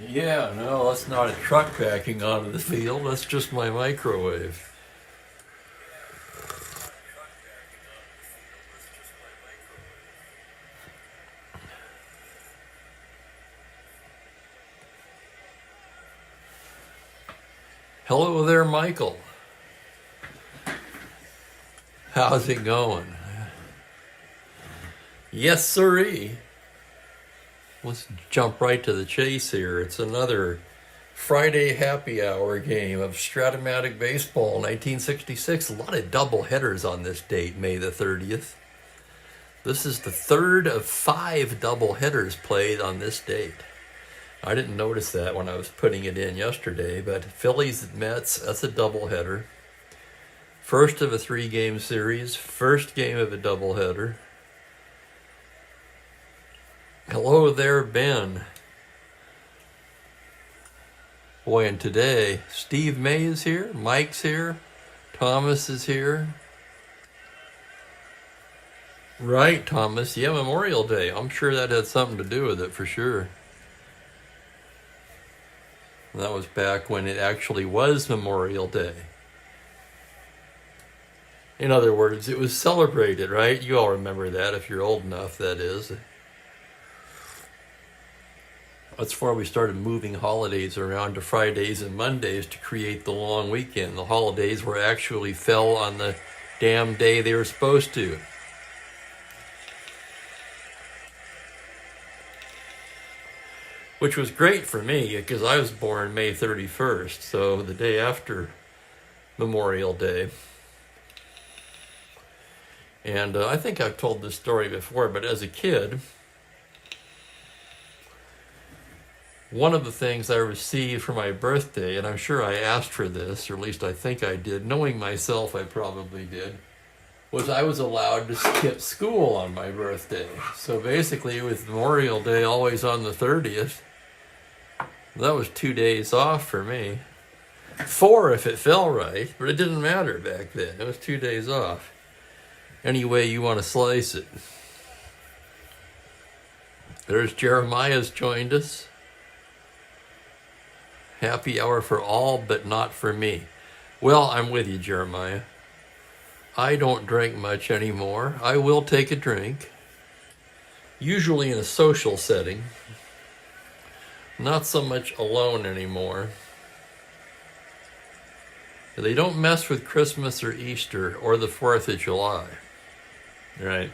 Yeah, no, that's not a truck backing onto the field. That's just my microwave. Hello there, Michael. How's it going? Yes, sirree. Let's jump right to the chase here. It's another Friday happy hour game of Strat-O-Matic baseball, 1966. A lot of double headers on this date, May the 30th. This is the third of 5 double headers played on this date. I didn't notice that when I was putting it in yesterday, but Phillies at Mets, that's a doubleheader. First of a 3-game series, first game of a doubleheader. Hello there, Ben. Boy, and today, Steve May is here, Mike's here, Thomas is here. Right, Thomas. Yeah, Memorial Day. I'm sure that had something to do with it for sure. That was back when it actually was Memorial Day. In other words, it was celebrated, right? You all remember that if you're old enough, that is. That's why we started moving holidays around to Fridays and Mondays to create the long weekend. The holidays were actually fell on the damn day they were supposed to. Which was great for me because I was born May 31st, so the day after Memorial Day. And I think I've told this story before, but as a kid, one of the things I received for my birthday, and I'm sure I asked for this, or at least I think I did, knowing myself I probably did, was I was allowed to skip school on my birthday. So basically, with Memorial Day always on the 30th, that was 2 days off for me. 4 if it fell right, but it didn't matter back then. It was 2 days off. Any way you want to slice it. There's Jeremiah's joined us. Happy hour for all, but not for me. Well, I'm with you, Jeremiah. I don't drink much anymore. I will take a drink. Usually in a social setting. Not so much alone anymore. They don't mess with Christmas or Easter or the 4th of July. Right?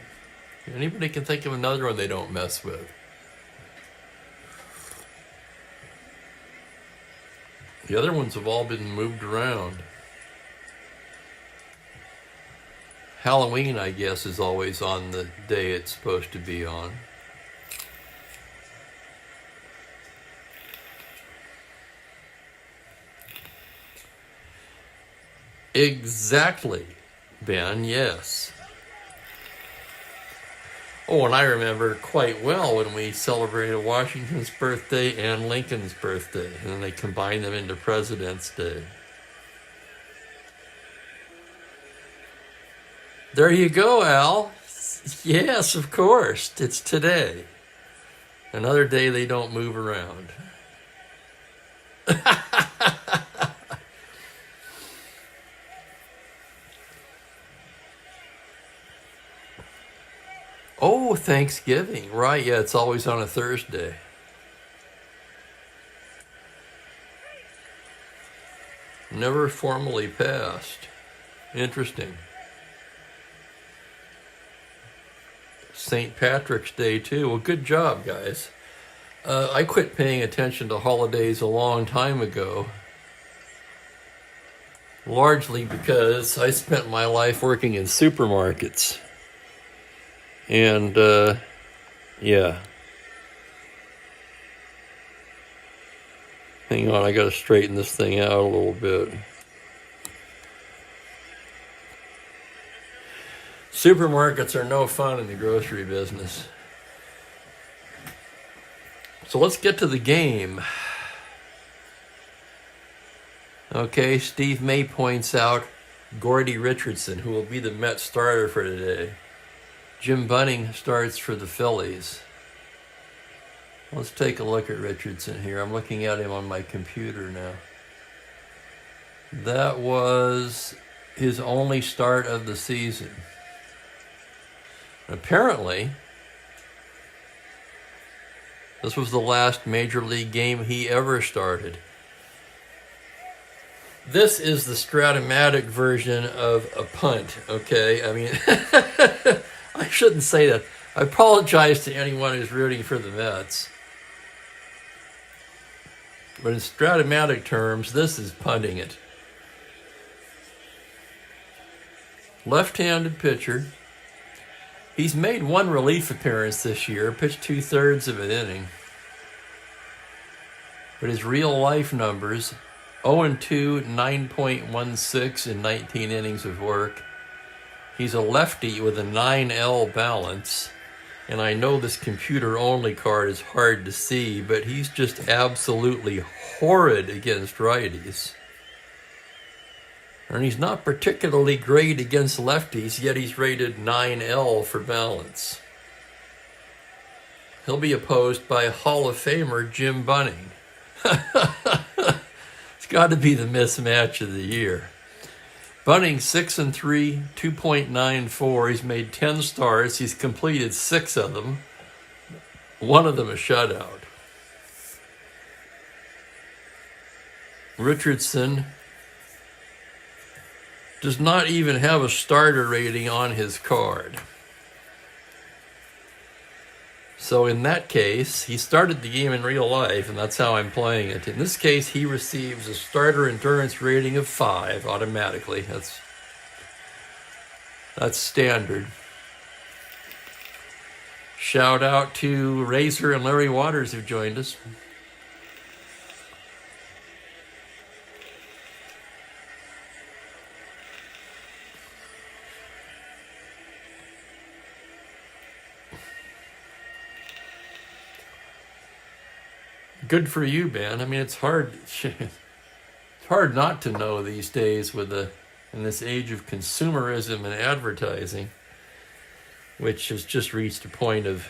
Anybody can think of another one they don't mess with. The other ones have all been moved around. Halloween, I guess, is always on the day it's supposed to be on. Exactly, Ben, yes. Oh, and I remember quite well when we celebrated Washington's birthday and Lincoln's birthday, and then they combined them into President's Day. There you go, Al. Yes, of course. It's today. Another day they don't move around. Oh, Thanksgiving. Right, yeah, it's always on a Thursday. Never formally passed. Interesting. St. Patrick's Day, too. Well, good job, guys. I quit paying attention to holidays a long time ago. Largely because I spent my life working in supermarkets. And, yeah. Hang on, I gotta straighten this thing out a little bit. Supermarkets are no fun in the grocery business. So let's get to the game. Okay, Steve May points out Gordy Richardson, who will be the Mets starter for today. Jim Bunning starts for the Phillies. Let's take a look at Richardson here. I'm looking at him on my computer now. That was his only start of the season. Apparently, this was the last major league game he ever started. This is the Strat-O-Matic version of a punt, okay? I mean, I shouldn't say that. I apologize to anyone who's rooting for the Mets. But in Strat-O-Matic terms, this is punting it. Left-handed pitcher. He's made one relief appearance this year, pitched 2/3 of an inning. But his real-life numbers, 0-2, 9.16 in 19 innings of work. He's a lefty with a 9L balance. And I know this computer-only card is hard to see, but he's just absolutely horrid against righties. And he's not particularly great against lefties, yet he's rated 9L for balance. He'll be opposed by Hall of Famer Jim Bunning. It's got to be the mismatch of the year. Bunning 6-3, 2.94. He's made 10 starts. He's completed 6 of them. One of them a shutout. Richardson does not even have a starter rating on his card. So in that case, he started the game in real life, and that's how I'm playing it. In this case, he receives a starter endurance rating of 5 automatically. That's standard. Shout out to Razor and Larry Waters who joined us. Good for you, Ben. I mean, it's hard not to know these days in this age of consumerism and advertising, which has just reached a point of,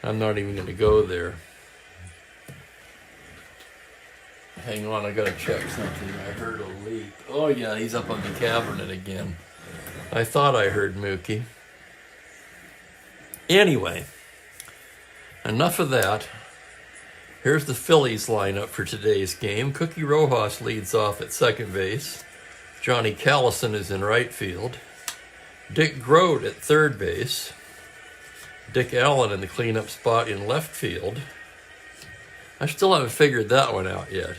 I'm not even going to go there. Hang on, I got to check something. I heard a leak. Oh yeah, he's up on the cabinet again. I thought I heard Mookie. Anyway, enough of that. Here's the Phillies lineup for today's game. Cookie Rojas leads off at second base. Johnny Callison is in right field. Dick Grote at third base. Dick Allen in the cleanup spot in left field. I still haven't figured that one out yet.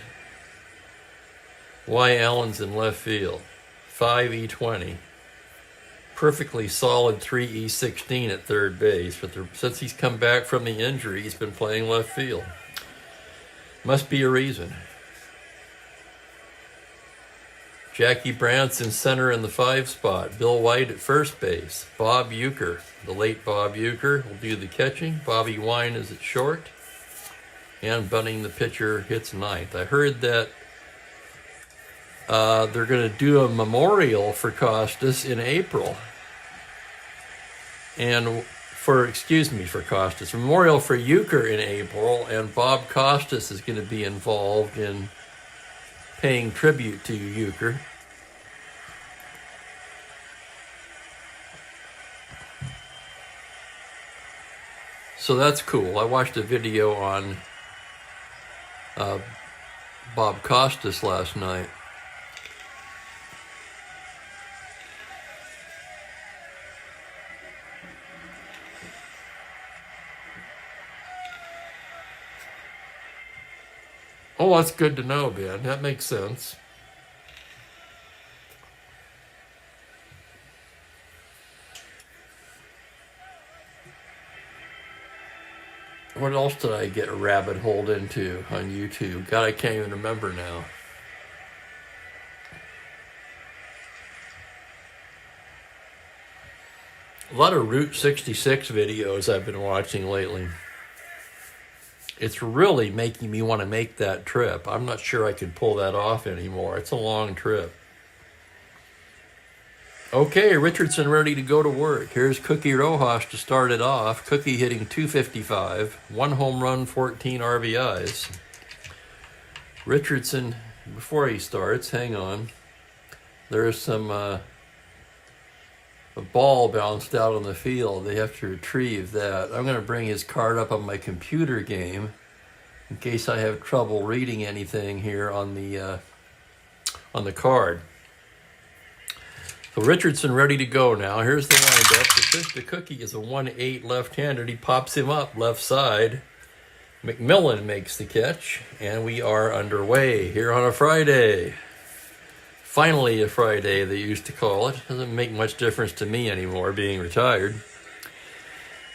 Why Allen's in left field. 5E20. Perfectly solid 3E16 at third base. But since he's come back from the injury, he's been playing left field. Must be a reason. Jackie Brandt's in center in the 5 spot. Bill White at first base. Bob Uecker, the late Bob Uecker, will do the catching. Bobby Wine is at short. And Bunning, the pitcher, hits ninth. I heard that they're going to do a memorial for Costas in April. And for Costas. Memorial for Uecker in April, and Bob Costas is going to be involved in paying tribute to Uecker. So that's cool. I watched a video on Bob Costas last night. Oh, that's good to know, Ben. That makes sense. What else did I get rabbit holed into on YouTube? God, I can't even remember now. A lot of Route 66 videos I've been watching lately. It's really making me want to make that trip. I'm not sure I could pull that off anymore. It's a long trip. Okay, Richardson ready to go to work. Here's Cookie Rojas to start it off. Cookie hitting .255, 1 home run, 14 RBIs. Richardson, before he starts, hang on. There's some a ball bounced out on the field. They have to retrieve that. I'm going to bring his card up on my computer game in case I have trouble reading anything here on the card. So Richardson ready to go now. Here's the windup. The pitch to Cookie is a 1-8 left-handed. He pops him up left side. McMillan makes the catch, and we are underway here on a Friday. Finally a Friday, they used to call it. Doesn't make much difference to me anymore, being retired.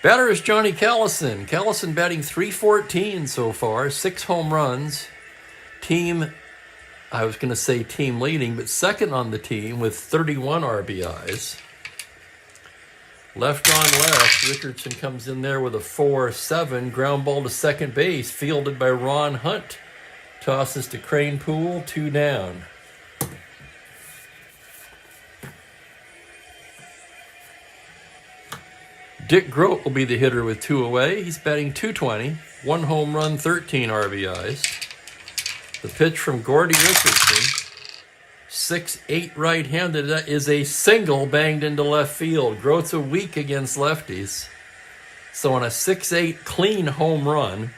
Batter is Johnny Callison. Callison batting .314 so far, 6 home runs. I was going to say team leading, but second on the team with 31 RBIs. Left on left, Richardson comes in there with a 4-7. Ground ball to second base, fielded by Ron Hunt. Tosses to Cranepool, 2 down. Dick Grote will be the hitter with 2 away. He's batting .220, 1 home run, 13 RBIs. The pitch from Gordy Richardson, 6'8" right-handed. That is a single banged into left field. Grote's a weak against lefties. So on a 6'8" clean home run,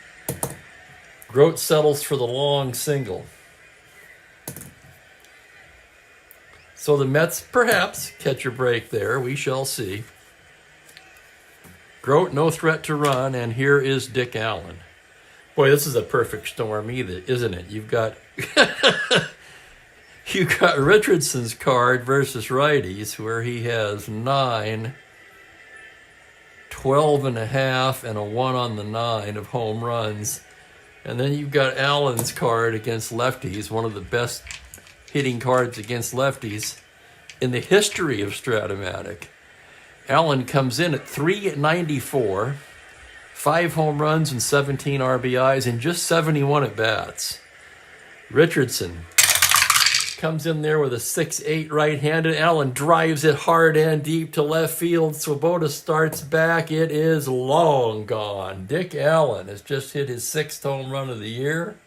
Grote settles for the long single. So the Mets perhaps catch a break there. We shall see. Grote no threat to run, and here is Dick Allen. Boy, this is a perfect storm, isn't it? You've got Richardson's card versus righties, where he has 9, 12.5, and a 1 on the 9 of home runs. And then you've got Allen's card against lefties, one of the best hitting cards against lefties in the history of Strat-O-Matic. Allen comes in at .394. 5 home runs and 17 RBIs and just 71 at-bats. Richardson comes in there with a 6'8" right-handed. Allen drives it hard and deep to left field. Swoboda starts back. It is long gone. Dick Allen has just hit his 6th home run of the year.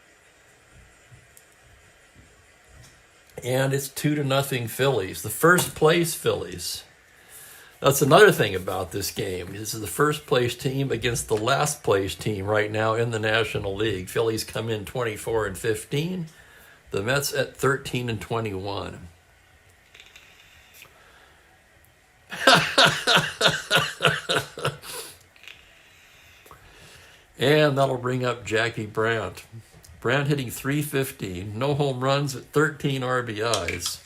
And it's 2-0 Phillies. The first place Phillies. That's another thing about this game. This is the first place team against the last place team right now in the National League. Phillies come in 24-15. The Mets at 13-21. And that'll bring up Jackie Brandt. Brandt hitting .315. No home runs at 13 RBIs.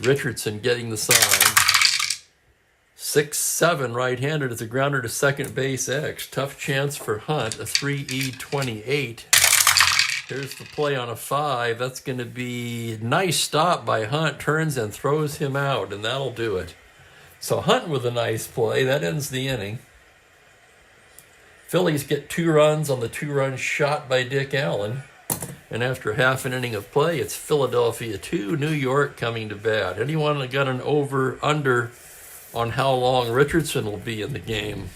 Richardson getting the sign. 6'7" right-handed. It's a grounder to second base X. Tough chance for Hunt, a 3E28. Here's the play on a 5. That's going to be nice stop by Hunt. Turns and throws him out, and that'll do it. So Hunt with a nice play. That ends the inning. Phillies get 2 runs on the 2-run shot by Dick Allen. And after half an inning of play, it's Philadelphia 2, New York coming to bat. Anyone that got an over-under on how long Richardson will be in the game?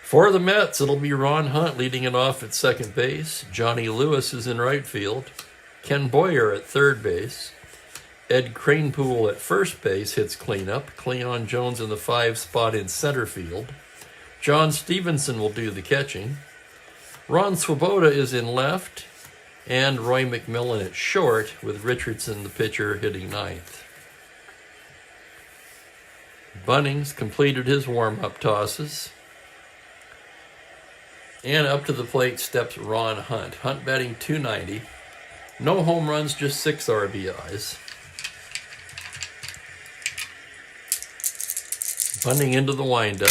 For the Mets, it'll be Ron Hunt leading it off at second base. Johnny Lewis is in right field. Ken Boyer at third base. Ed Cranepool at first base hits cleanup. Cleon Jones in the 5 spot in center field. John Stevenson will do the catching. Ron Swoboda is in left, and Roy McMillan at short, with Richardson, the pitcher, hitting 9th. Bunnings completed his warm-up tosses. And up to the plate steps Ron Hunt. Hunt batting .290. No home runs, just 6 RBIs. Bunning into the windup.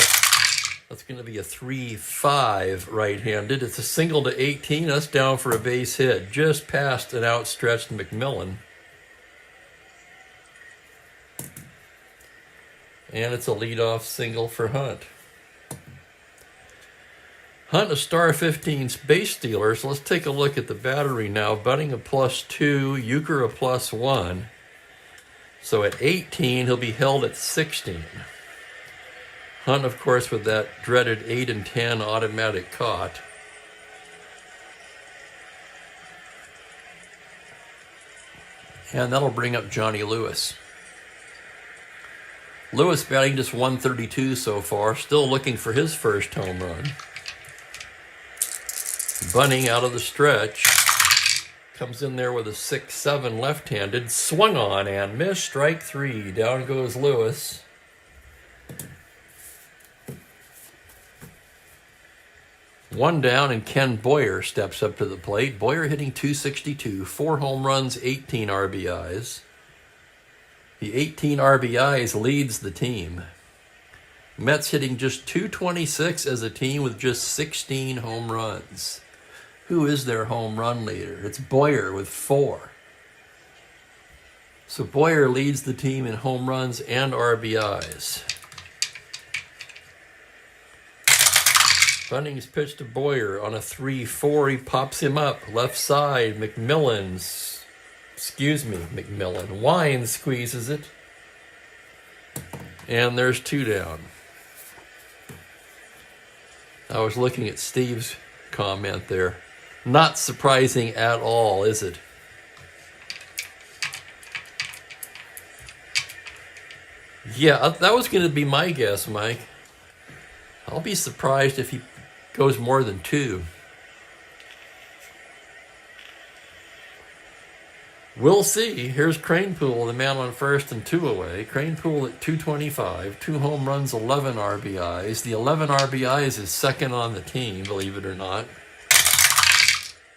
That's going to be a 3-5 right-handed. It's a single to 18. That's down for a base hit. Just past an outstretched McMillan. And it's a leadoff single for Hunt. Hunt a star 15 base stealer. So let's take a look at the battery now. Bunting a +2, Euchre a +1. So at 18, he'll be held at 16. Hunt, of course, with that dreaded 8 and 10 automatic caught. And that'll bring up Johnny Lewis. Lewis batting just 132 so far, still looking for his first home run. Bunting out of the stretch. Comes in there with a 6-7 left-handed. Swung on and missed. Strike 3. Down goes Lewis. One down, and Ken Boyer steps up to the plate. Boyer hitting .262, 4 home runs, 18 RBIs. The 18 RBIs leads the team. Mets hitting just .226 as a team with just 16 home runs. Who is their home run leader? It's Boyer with 4. So Boyer leads the team in home runs and RBIs. Bunting's pitch to Boyer on a 3-4. He pops him up. Left side, McMillan. Wine squeezes it. And there's 2 down. I was looking at Steve's comment there. Not surprising at all, is it? Yeah, that was going to be my guess, Mike. I'll be surprised if he goes more than 2. We'll see. Here's Cranepool, the man on first and 2 away. Cranepool at .225, 2 home runs, 11 RBIs. The 11 RBIs is second on the team, believe it or not.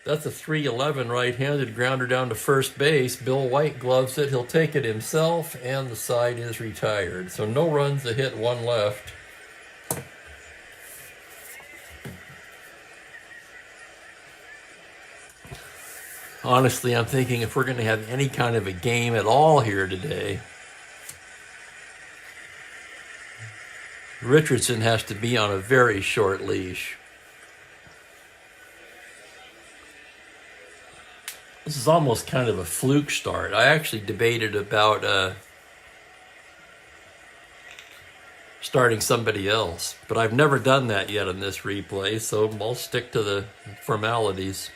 That's a .311 right-handed grounder down to first base. Bill White gloves it. He'll take it himself, and the side is retired. So no runs, a hit, 1 left. Honestly, I'm thinking if we're going to have any kind of a game at all here today, Richardson has to be on a very short leash. This is almost kind of a fluke start. I actually debated about starting somebody else, but I've never done that yet in this replay, so I'll stick to the formalities.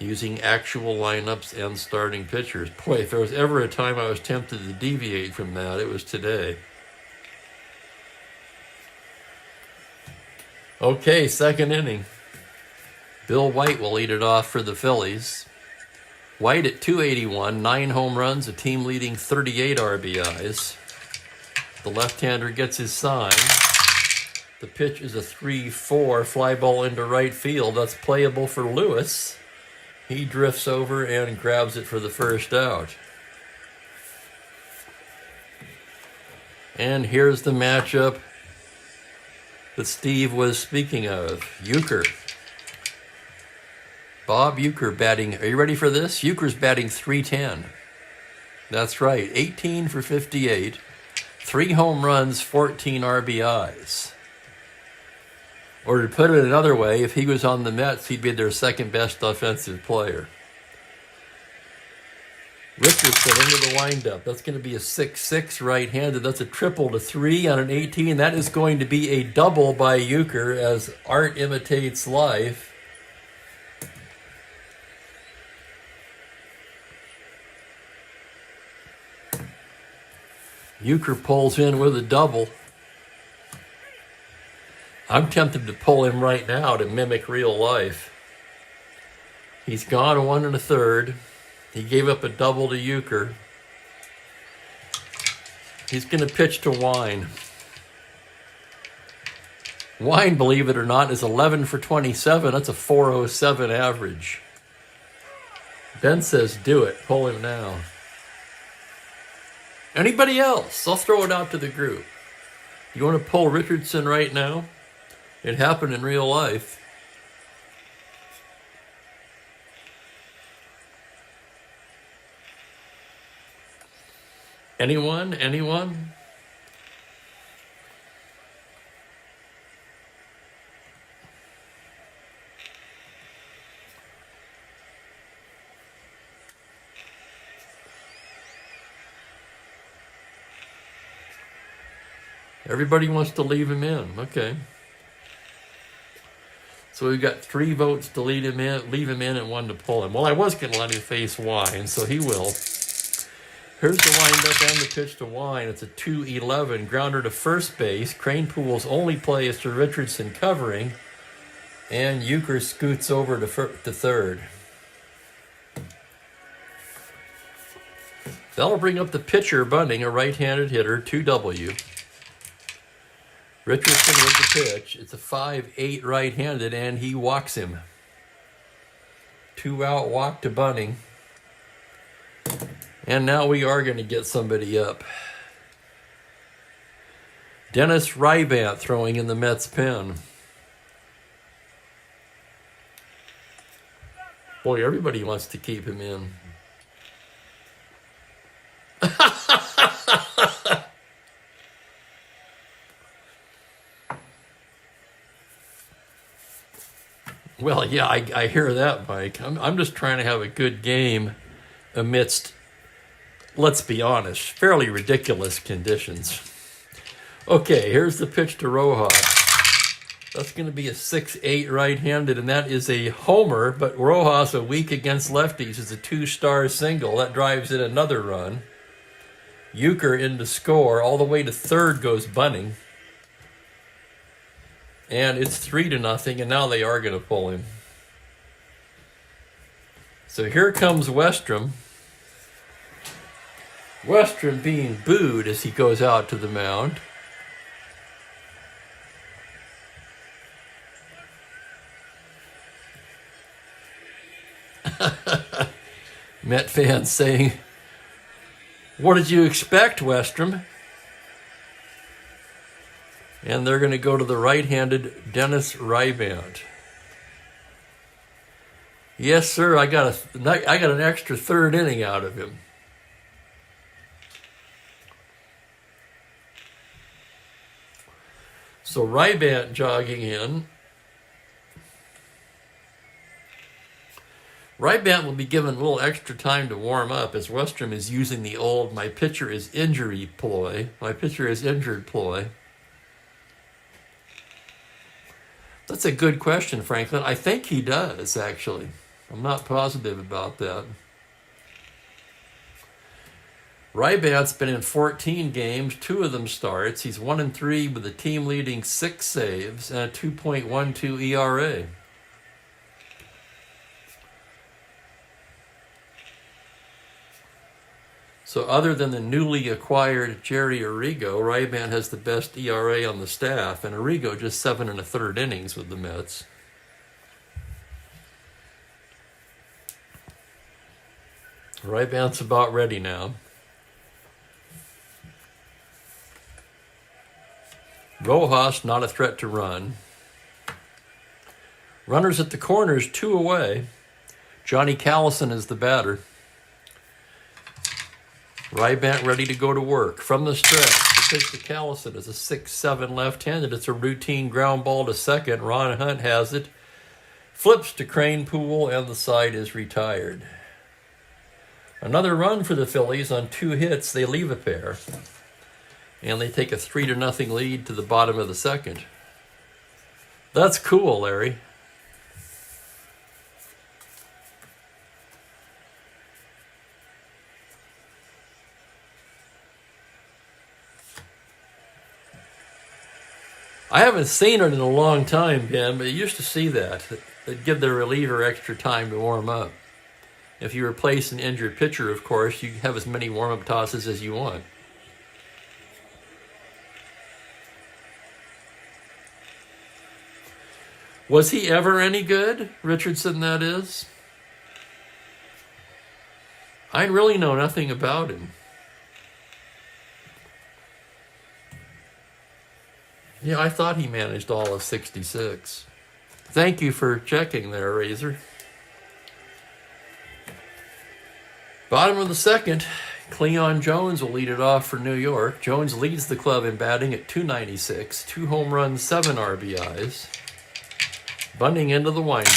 Using actual lineups and starting pitchers. Boy, if there was ever a time I was tempted to deviate from that, it was today. Okay, second inning. Bill White will lead it off for the Phillies. White at .281, 9 home runs, a team leading 38 RBIs. The left-hander gets his sign. The pitch is a 3-4 fly ball into right field. That's playable for Lewis. He drifts over and grabs it for the first out. And here's the matchup that Steve was speaking of. Euchre. Bob Euchre batting. Are you ready for this? Euchre's batting .310. That's right. 18 for 58. 3 home runs, 14 RBIs. Or to put it another way, if he was on the Mets, he'd be their second best offensive player. Richardson into the windup. That's going to be a 6-6 right-handed. That's a triple to 3 on an 18. That is going to be a double by Euchre as art imitates life. Euchre pulls in with a double. I'm tempted to pull him right now to mimic real life. He's gone 1 1/3. He gave up a double to Euchre. He's going to pitch to Wine. Wine, believe it or not, is 11 for 27. That's a .407 average. Ben says, do it. Pull him now. Anybody else? I'll throw it out to the group. You want to pull Richardson right now? It happened in real life. Anyone? Anyone? Everybody wants to leave him in. Okay. So we've got 3 votes to leave him in, and 1 to pull him. Well, I was going to let him face Wine, so he will. Here's the windup and the pitch to Wine. It's a 2-11 grounder to first base. Kranepool's only play is to Richardson covering, and Euchre scoots over to third. That'll bring up the pitcher, Bunting, a right-handed hitter, 2W. Richardson with the pitch. It's a 5-8 right-handed, and he walks him. 2-out walk to Bunting. And now we are going to get somebody up. Dennis Rybant throwing in the Mets pen. Boy, everybody wants to keep him in. Well, yeah, I hear that, Mike. I'm just trying to have a good game amidst, let's be honest, fairly ridiculous conditions. Okay, here's the pitch to Rojas. That's going to be a 6-8 right-handed, and that is a homer, but Rojas, a week against lefties, is a 2-star single. That drives in another run. Euchre in to score. All the way to third goes Bunting. And it's 3-0, and now they are going to pull him. So here comes Westrom. Westrom being booed as he goes out to the mound. Met fans saying, "What did you expect, Westrom?" And they're going to go to the right-handed Dennis Rybant. Yes, sir, I got an extra third inning out of him. So Rybant jogging in. Rybant will be given a little extra time to warm up as Westrom is using the old "my pitcher is injured" ploy. That's a good question, Franklin. I think he does, actually. I'm not positive about that. Rybant's been in 14 games, 2 of them starts. He's 1-3 with a team-leading 6 saves and a 2.12 ERA. So other than the newly acquired Jerry Arrigo, Rybant has the best ERA on the staff, and Arrigo just 7 1/3 innings with the Mets. Rybant's about ready now. Rojas, not a threat to run. Runners at the corners, 2 away. Johnny Callison is the batter. Rybant ready to go to work. From the stretch, the pitch to Callison is a 6-7 left-handed. It's a routine ground ball to second. Ron Hunt has it. Flips to Kranepool, and the side is retired. Another run for the Phillies on 2 hits. They leave a pair. And they take a 3-0 lead to the bottom of the second. That's cool, Larry. I haven't seen it in a long time, Ben, but you used to see that. They'd give the reliever extra time to warm up. If you replace an injured pitcher, of course, you have as many warm-up tosses as you want. Was he ever any good? Richardson, that is. I really know nothing about him. Yeah, I thought he managed all of 66. Thank you for checking there, Razor. Bottom of the second, Cleon Jones will lead it off for New York. Jones leads the club in batting at .296, 2 home runs, 7 RBIs. Bunting into the windup.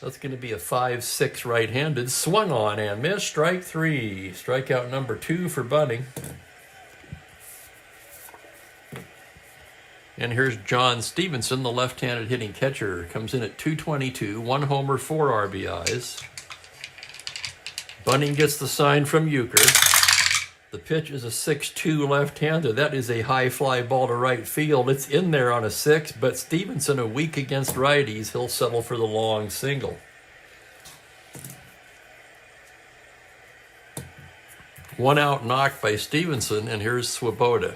That's going to be a 5-6 right-handed. Swung on and missed. Strike 3. Strikeout number 2 for Bunting. And here's John Stevenson, the left-handed hitting catcher. Comes in at 222, 1 homer, 4 RBIs. Bunning gets the sign from Euchre. The pitch is a 6-2 left-hander. That is a high fly ball to right field. It's in there on a 6, but Stevenson, a weak against righties, he'll settle for the long single. One out knock by Stevenson, and here's Swoboda.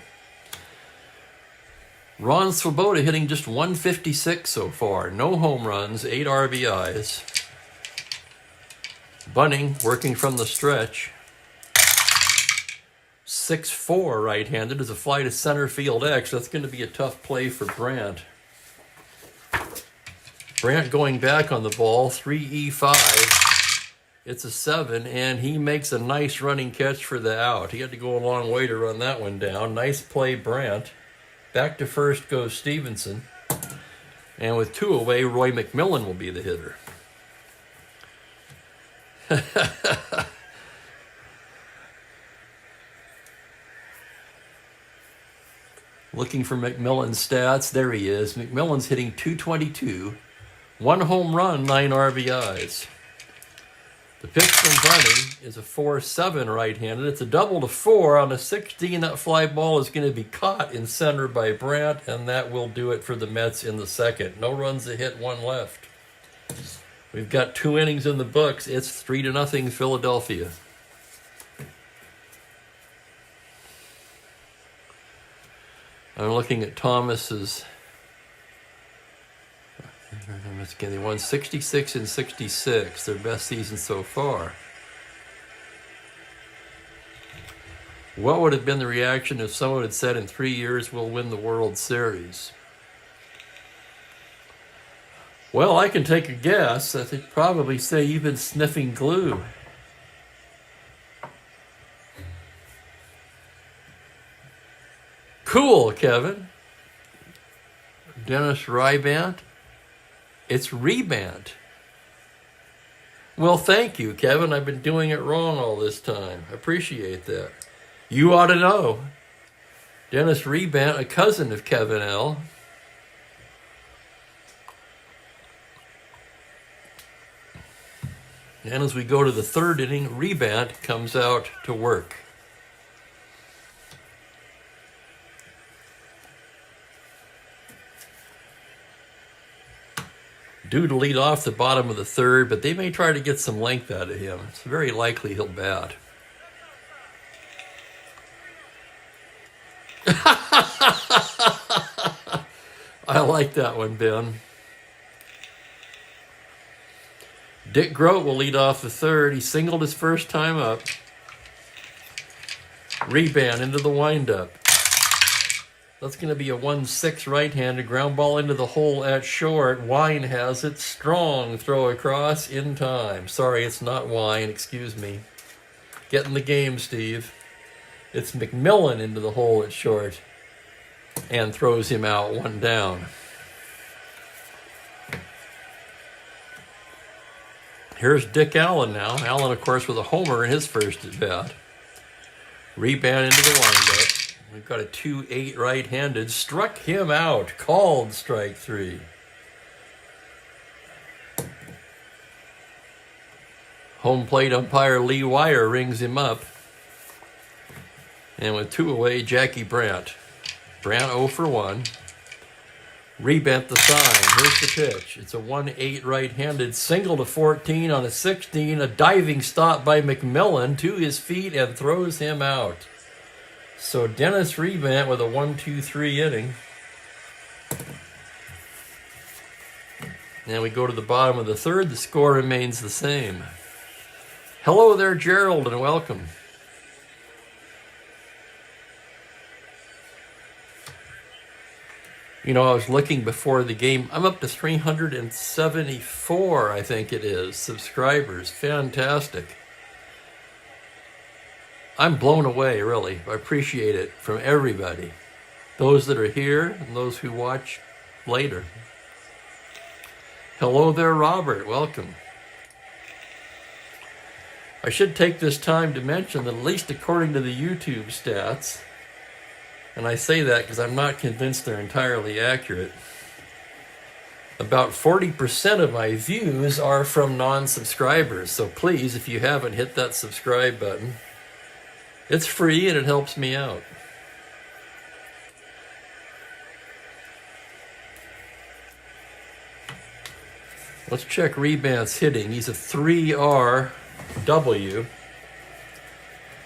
Ron Swoboda hitting just 156 so far. No home runs, 8 RBIs. Bunning working from the stretch. 6-4 right-handed is a fly to center field X. That's going to be a tough play for Brandt. Brandt going back on the ball, 3E5. It's a 7, and he makes a nice running catch for the out. He had to go a long way to run that one down. Nice play, Brandt. Back to first goes Stevenson. And with 2 away, Roy McMillan will be the hitter. Looking for McMillan's stats. There he is. McMillan's hitting 222. 1 home run, 9 RBIs. The pitch from Bunning is a 4-7 right-handed. It's a double to 4 on a 16. That fly ball is going to be caught in center by Brandt, and that will do it for the Mets in the second. No runs to hit, 1 left. We've got 2 innings in the books. It's 3-0 Philadelphia. I'm looking at Thomas's. They won 66 and 66, their best season so far. What would have been the reaction if someone had said in 3 years we'll win the World Series? Well, I can take a guess. I think probably say you've been sniffing glue. Cool, Kevin. Dennis Rybant. It's Rebant. Well, thank you, Kevin. I've been doing it wrong all this time. I appreciate that. You ought to know. Dennis Rebant, a cousin of Kevin L. And as we go to the 3rd inning, Rebant comes out to work. Due to lead off the bottom of the 3rd, but they may try to get some length out of him. It's very likely he'll bat. I like that one, Ben. Dick Grote will lead off the 3rd. He singled his first time up. Rebant into the windup. That's going to be a 1-6 right-handed ground ball into the hole at short. Wine has it. Strong throw across in time. Sorry, it's not Wine. Excuse me. Get in the game, Steve. It's McMillan into the hole at short and throws him out, 1 down. Here's Dick Allen now. Allen, of course, with a homer in his first at-bat. Rebant into the windup. We've got a 2-8 right-handed. Struck him out. Called strike 3. Home plate umpire Lee Wire rings him up. And with 2 away, Jackie Brandt. Brandt 0 for 1. Rebant the sign. Here's the pitch. It's a 1-8 right-handed. Single to 14 on a 16. A diving stop by McMillan to his feet and throws him out. So Dennis Rebant with a 1-2-3 inning. Now we go to the bottom of the 3rd. The score remains the same. Hello there, Gerald, and welcome. You know, I was looking before the game. I'm up to 374, I think it is, subscribers. Fantastic. I'm blown away, really. I appreciate it from everybody. Those that are here and those who watch later. Hello there, Robert. Welcome. I should take this time to mention that at least according to the YouTube stats, And I say that because I'm not convinced they're entirely accurate. About 40% of my views are from non-subscribers. So please, if you haven't, hit that subscribe button. It's free and it helps me out. Let's check Rebant's hitting. He's a 3RW.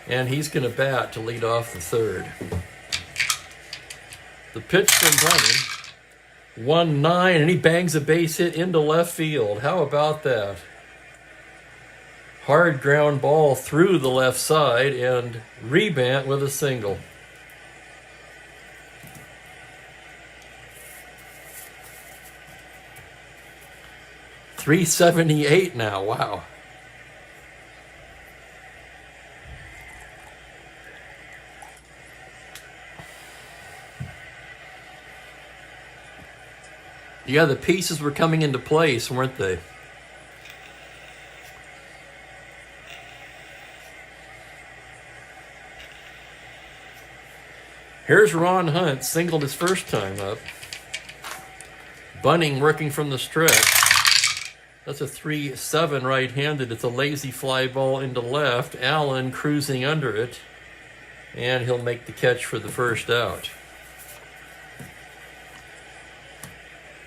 And he's going to bat to lead off the third. The pitch from Bunning, 1-9, and he bangs a base hit into left field. How about that? Hard ground ball through the left side, and Rebant with a single. .378 now, wow. Yeah, the pieces were coming into place, weren't they? Here's Ron Hunt, singled his first time up. Bunning working from the stretch. That's a 3-7 right-handed. It's a lazy fly ball into left. Allen cruising under it. And he'll make the catch for the first out.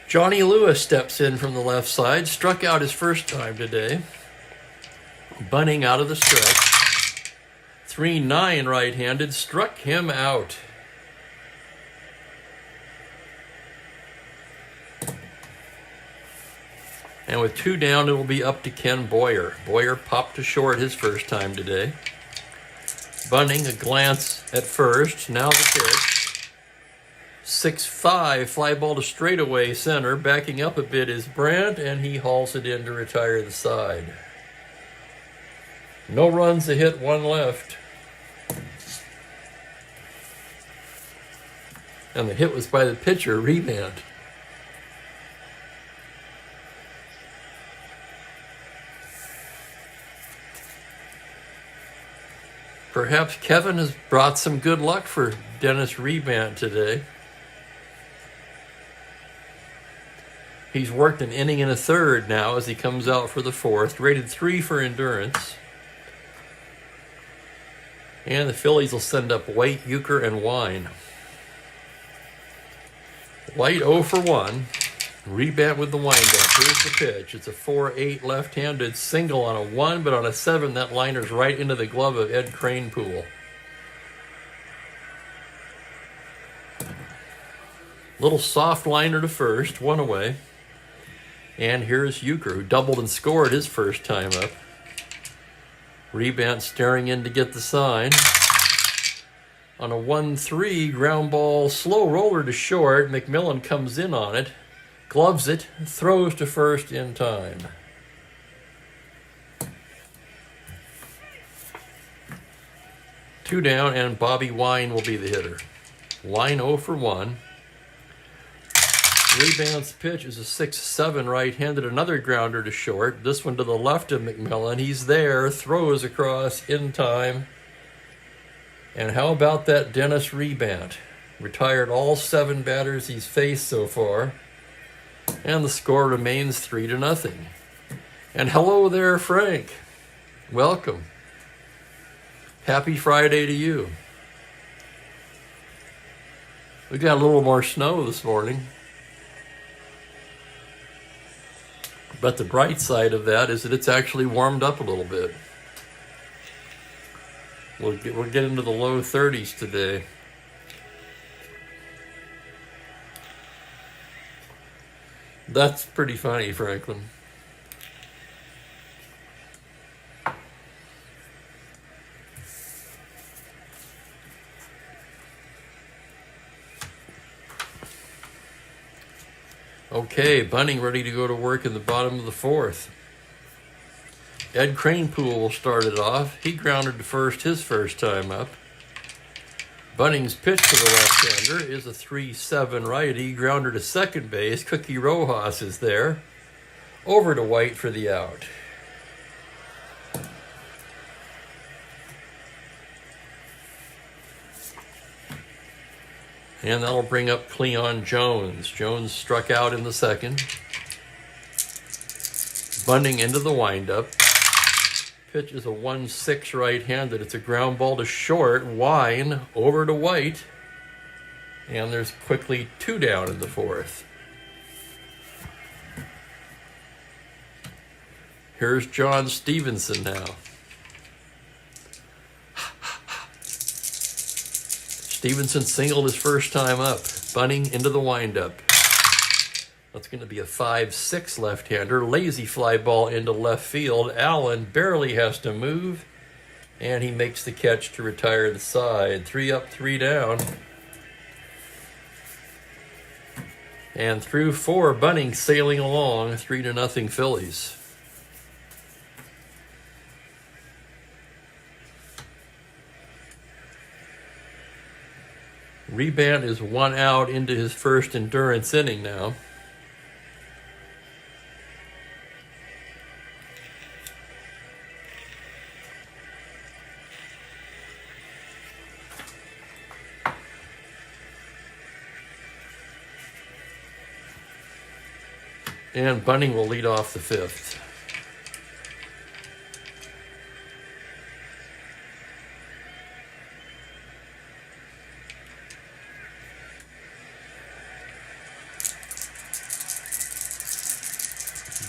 Johnny Lewis steps in from the left side, struck out his first time today. Bunning out of the stretch. 3-9 right-handed, struck him out. And with 2 down, it will be up to Ken Boyer. Boyer popped to short his first time today. Bunning, a glance at first, now the pitch. 6-5, fly ball to straightaway center. Backing up a bit is Brandt, and he hauls it in to retire the side. No runs, a hit, 1 left. And the hit was by the pitcher, Rebant. Perhaps Kevin has brought some good luck for Dennis Rebant today. He's worked an inning and a third now as he comes out for the fourth. Rated 3 for endurance. And the Phillies will send up White, Euchre, and Wine. White 0 for 1. Rebant with the windup. Here's the pitch. It's a 4-8 left-handed single on a 1, but on a 7, that liner's right into the glove of Ed Kranepool. Little soft liner to first, 1 away. And here's Euchre, who doubled and scored his first time up. Rebant staring in to get the sign. On a 1-3, ground ball, slow roller to short. McMillan comes in on it, gloves it, throws to first in time. Two down, and Bobby Wine will be the hitter. Wine 0 for 1. Rebant's pitch is a 6-7 right-handed, another grounder to short. This one to the left of McMillan. He's there, throws across in time. And how about that Dennis Rebant? Retired all 7 batters he's faced so far. And the score remains 3-0. And hello there, Frank. Welcome. Happy Friday to you. We got a little more snow this morning. But the bright side of that is that it's actually warmed up a little bit. We'll get into the low 30s today. That's pretty funny, Franklin. Okay, Bunning ready to go to work in the bottom of the fourth. Ed Kranepool will start it off. He grounded to first his first time up. Bunning's pitch to the left-hander is a 3-7 righty. Grounder to second base. Cookie Rojas is there. Over to White for the out. And that'll bring up Cleon Jones. Jones struck out in the second. Bunting into the windup. Pitch is a 1-6 right-handed. It's a ground ball to short. Wine over to White. And there's quickly 2 down in the fourth. Here's John Stevenson now. Stevenson singled his first time up. Bunting into the windup. That's going to be a 5-6 left-hander. Lazy fly ball into left field. Allen barely has to move, and he makes the catch to retire the side. 3 up, 3 down. And through 4, Bunting sailing along, 3-0 Phillies. Rebant is 1 out into his first endurance inning now. And Bunting will lead off the fifth.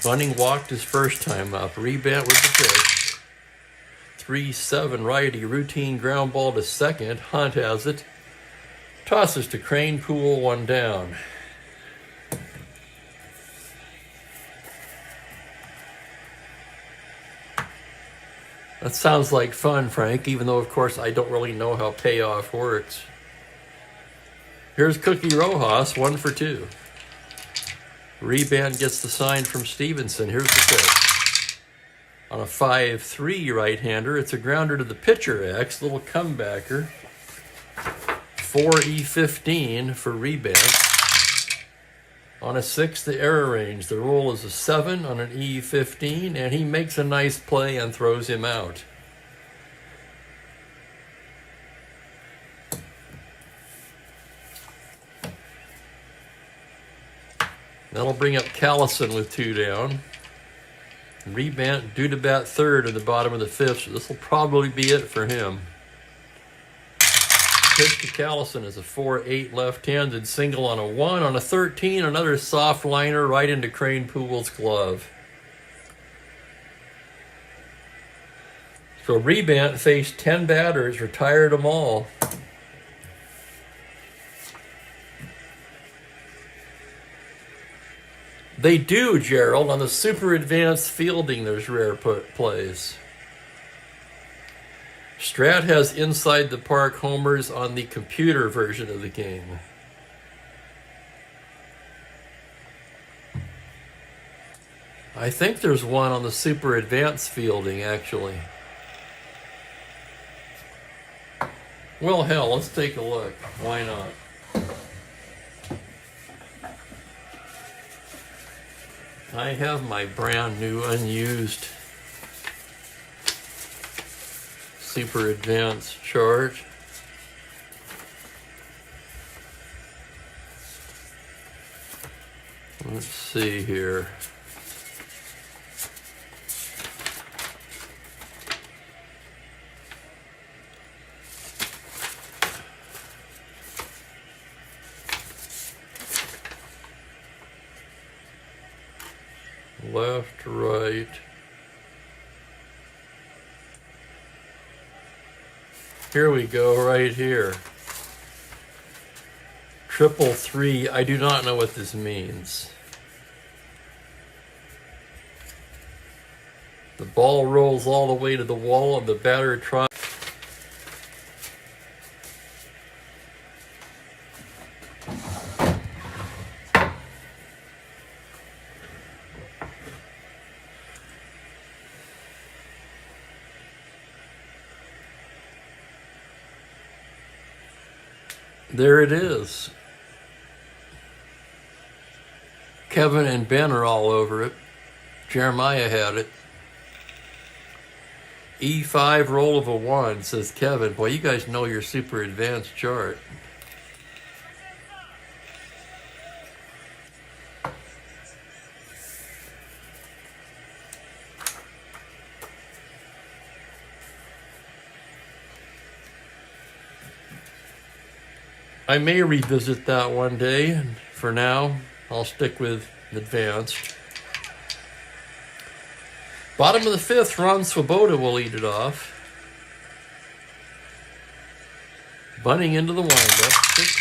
Bunting walked his first time up. Rebant with the pitch. 3-7 righty. Routine ground ball to second. Hunt has it. Tosses to Crane Pool, 1 down. That sounds like fun, Frank, even though, of course, I don't really know how payoff works. Here's Cookie Rojas, 1 for 2. Rebant gets the sign from Stevenson. Here's the pitch. On a 5-3 right-hander, it's a grounder to the pitcher X, little comebacker. 4E15 for Rebant. On a 6, the error range. The roll is a 7 on an E15, and he makes a nice play and throws him out. That'll bring up Callison with 2 down. Rebant due to bat third in the bottom of the fifth, so this will probably be it for him. Pitch to Callison is a 4-8 left-handed single on a 1. On a 13, another soft liner right into Crane Pool's glove. So Rebant faced 10 batters, retired them all. They do, Gerald. On the super advanced fielding, there's rare plays. Strat has inside the park homers on the computer version of the game. I think there's one on the super advanced fielding, actually. Well, hell, let's take a look. Why not? I have my brand new unused super advanced chart. Let's see here. Left, right. Here we go, right here. 333. I do not know what this means. The ball rolls all the way to the wall and the batter tries. There it is. Kevin and Ben are all over it. Jeremiah had it. E5 roll of a 1, says Kevin. Boy, you guys know your super advanced chart. I may revisit that one day, and for now, I'll stick with advanced. Bottom of the fifth, Ron Swoboda will lead it off. Bunting into the windup.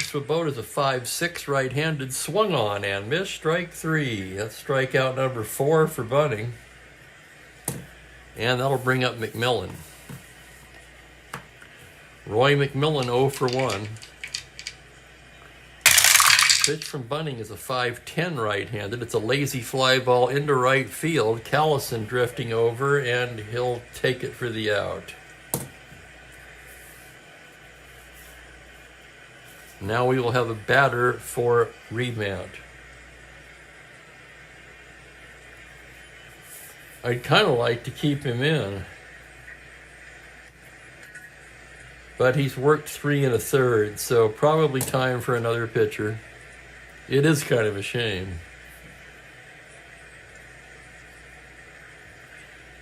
Swoboda's a 5-6 right-handed, swung on and missed, strike 3. That's strikeout number 4 for Bunting. And that'll bring up McMillan. Roy McMillan 0 for 1. Pitch from Bunting is a 5-10 right-handed. It's a lazy fly ball into right field. Callison drifting over, and he'll take it for the out. Now we will have a batter for remount. I'd kind of like to keep him in, but he's worked 3 1/3, so probably time for another pitcher. It is kind of a shame.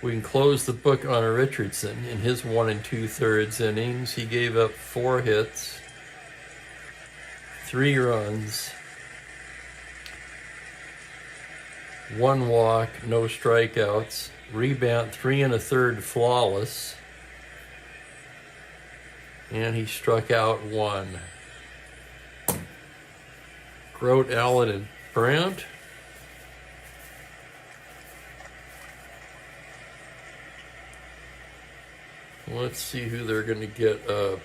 We can close the book on Richardson. In his 1 2/3 innings, he gave up 4 hits, 3 runs, 1 walk, no strikeouts, rebound 3 1/3 flawless, and he struck out 1. Grote, Allen, and Brandt. Let's see who they're going to get up.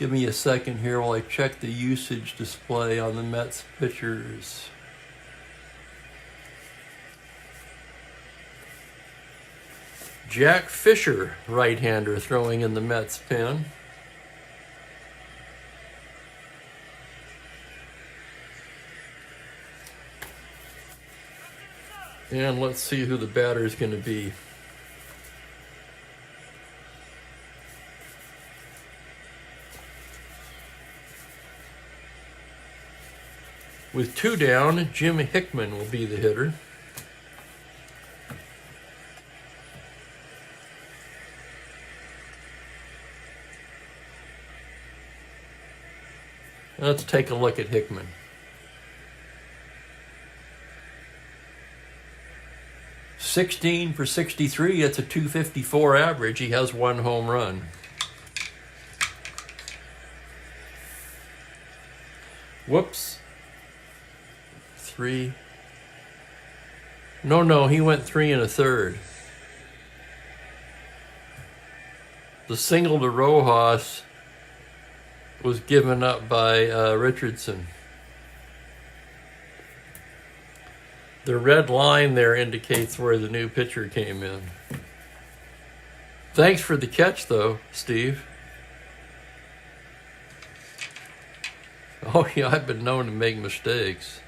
Give me a second here while I check the usage display on the Mets pitchers. Jack Fisher, right-hander, throwing in the Mets pen. And let's see who the batter is going to be. With 2 down, Jim Hickman will be the hitter. Let's take a look at Hickman. .16 for 63, that's a .254 average. He has 1 home run. Whoops. 3. No, he went 3 1/3. The single to Rojas was given up by Richardson. The red line there indicates where the new pitcher came in. Thanks for the catch, though, Steve. Oh, yeah, I've been known to make mistakes.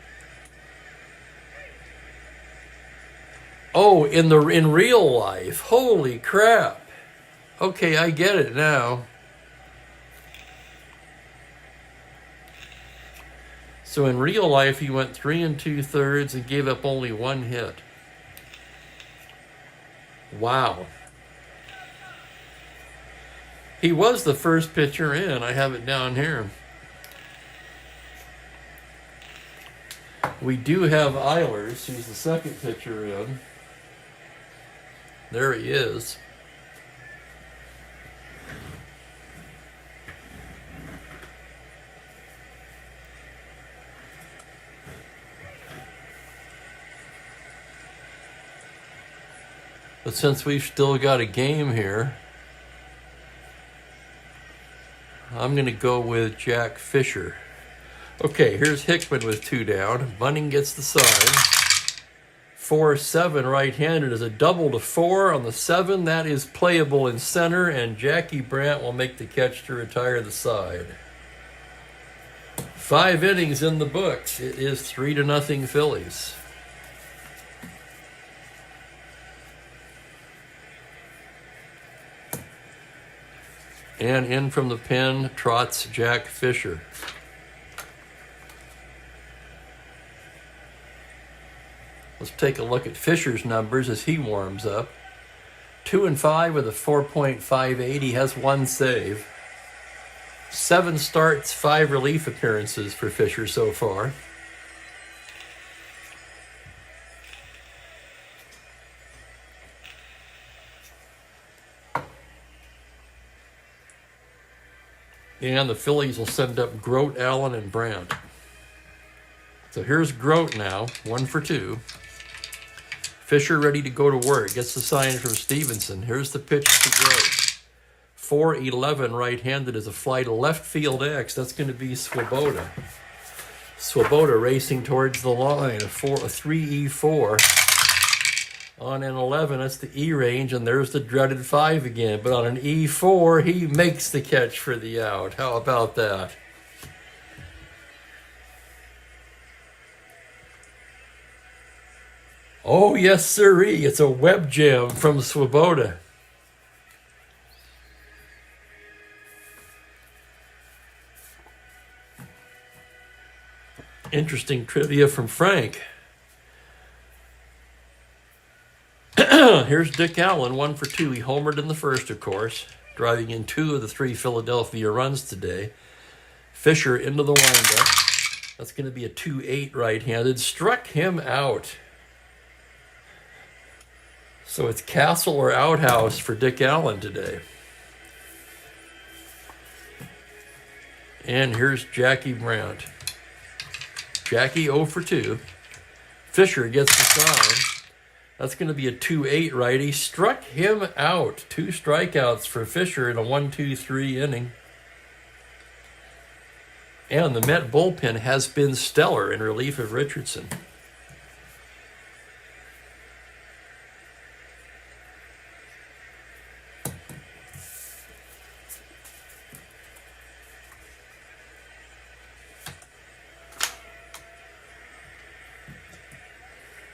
Oh, in real life. Holy crap. Okay, I get it now. So in real life, he went 3 2/3 and gave up only 1 hit. Wow. He was the first pitcher in. I have it down here. We do have Eilers, who's the second pitcher in. There he is. But since we've still got a game here, I'm going to go with Jack Fisher. Okay, here's Hickman with 2 down. Bunting gets the sign. 4-7 right-handed is a double to 4 on the 7. That is playable in center, and Jackie Brandt will make the catch to retire the side. 5 innings in the books. It is 3-0 Phillies. And in from the pen trots Jack Fisher. Let's take a look at Fisher's numbers as he warms up. 2-5 with a 4.58. He has 1 save. 7 starts, 5 relief appearances for Fisher so far. And the Phillies will send up Grote, Allen, and Brandt. So here's Grote now, 1 for 2. Fisher ready to go to work. Gets the sign from Stevenson. Here's the pitch to Grote. 4-11 right-handed is a fly to left field X. That's going to be Swoboda. Swoboda racing towards the line. A 3-E-4. On an 11, that's the E range, and there's the dreaded 5 again. But on an E4, he makes the catch for the out. How about that? Oh, yes, sirree. It's a web jam from Swoboda. Interesting trivia from Frank. Here's Dick Allen, 1 for 2. He homered in the first, of course, driving in 2 of the 3 Philadelphia runs today. Fisher into the windup. That's going to be a 2-8 right-handed. Struck him out. So it's castle or outhouse for Dick Allen today. And here's Jackie Brandt. Jackie 0 for 2. Fisher gets the sign. That's going to be a 2-8 righty. Struck him out. 2 strikeouts for Fisher in a 1-2-3 inning. And the Met bullpen has been stellar in relief of Richardson.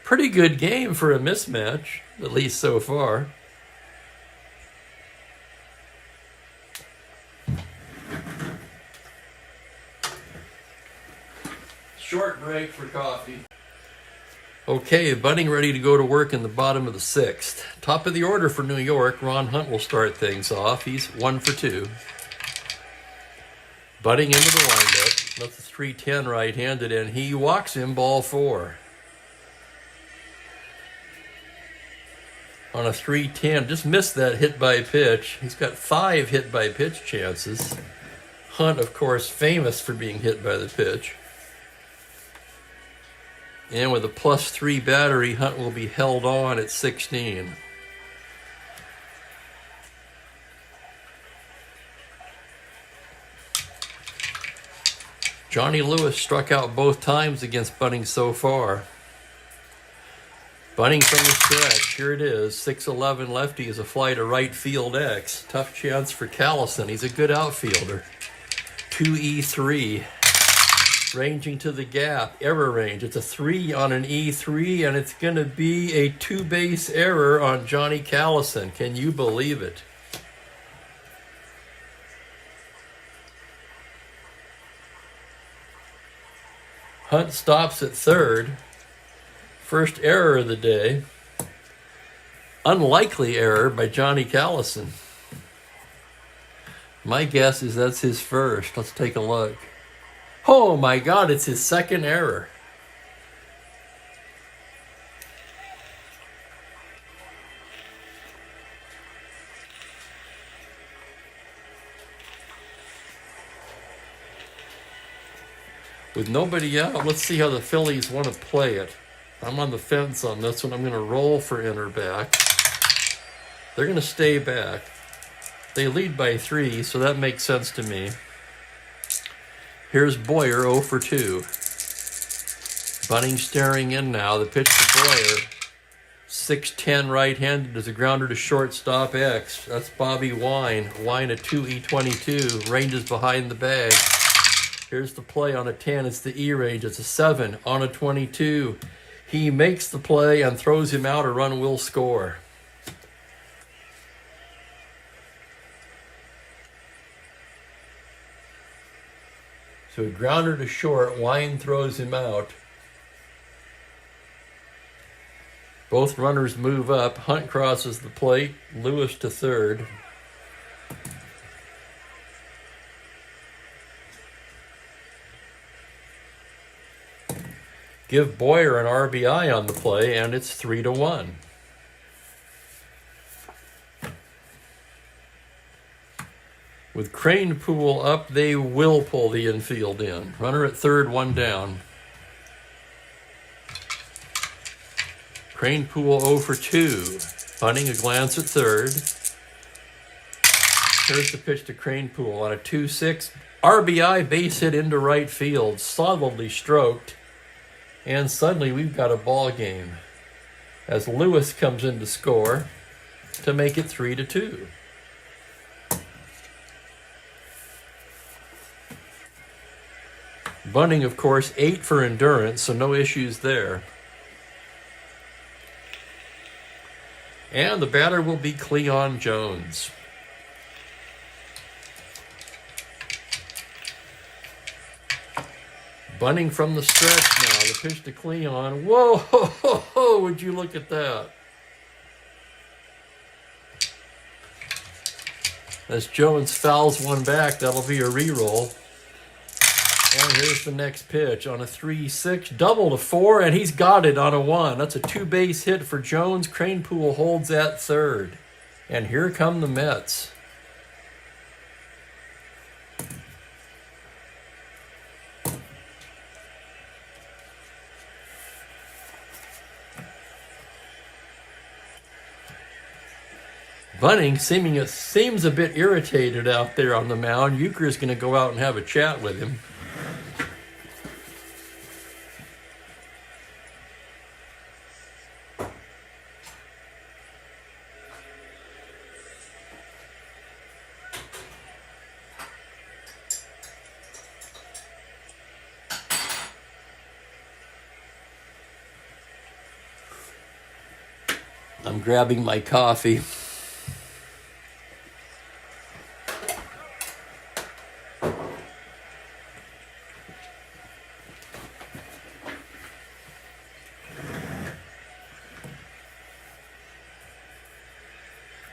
Pretty good game for a mismatch, at least so far. Short break for coffee. Okay, Bunning ready to go to work in the bottom of the 6th. Top of the order for New York. Ron Hunt will start things off. He's 1 for 2. Bunning into the windup. That's a 3-10 right-handed, and he walks him ball 4. On a 3-10, just missed that hit by pitch. He's got 5 hit by pitch chances. Hunt, of course, famous for being hit by the pitch. And with a +3 battery, Hunt will be held on at 16. Johnny Lewis struck out both times against Bunning so far. Bunning from the stretch, here it is, 6-11 lefty is a fly to right field X. Tough chance for Callison, he's a good outfielder. 2-E-3, ranging to the gap, error range. It's a 3 on an E3, and it's going to be a 2-base error on Johnny Callison. Can you believe it? Hunt stops at third. First error of the day. Unlikely error by Johnny Callison. My guess is that's his first. Let's take a look. Oh my God, it's his second error. With nobody out, let's see how the Phillies want to play it. I'm on the fence on this one. I'm going to roll for in or back. They're going to stay back. They lead by 3, so that makes sense to me. Here's Boyer 0 for 2. Bunning staring in now. The pitch to Boyer. 6-10 right-handed is a grounder to shortstop X. That's Bobby Wine. Wine a 2-E-22. Ranges behind the bag. Here's the play on a 10. It's the E range. It's a 7 on a 22. He makes the play and throws him out. A run will score. So a grounder to short. Wine throws him out. Both runners move up. Hunt crosses the plate. Lewis to third. Give Boyer an RBI on the play, and it's 3-1. With Kranepool up, they will pull the infield in. Runner at third, one down. Kranepool 0 for 2. Bunting a glance at third. Here's the pitch to Kranepool on a 2-6. RBI base hit into right field, solidly stroked. And suddenly we've got a ball game as Lewis comes in to score to make it 3-2. Bunting, of course, 8 for endurance, so no issues there. And the batter will be Cleon Jones. Bunting from the stretch now. The pitch to Cleon. Whoa, ho, ho, ho, would you look at that? As Jones fouls one back, that'll be a re-roll. And here's the next pitch on a 3-6, double to 4, and he's got it on a 1. That's a 2-base hit for Jones. Kranepool holds at third. And here come the Mets. Bunting seems a bit irritated out there on the mound. Euchre's going to go out and have a chat with him. I'm grabbing my coffee.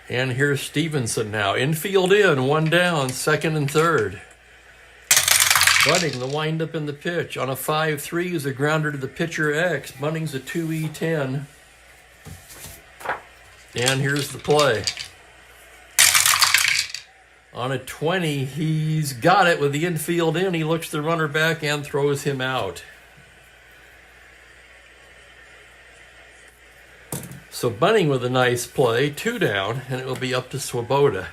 And here's Stevenson now. Infield in, one down, second and third. Bunting, the windup in the pitch. On a 5-3 is a grounder to the pitcher X. Bunting's a 2E10. And here's the play. On a 20, he's got it with the infield in. He looks the runner back and throws him out. So Bunting with a nice play, 2 down, and it will be up to Swoboda.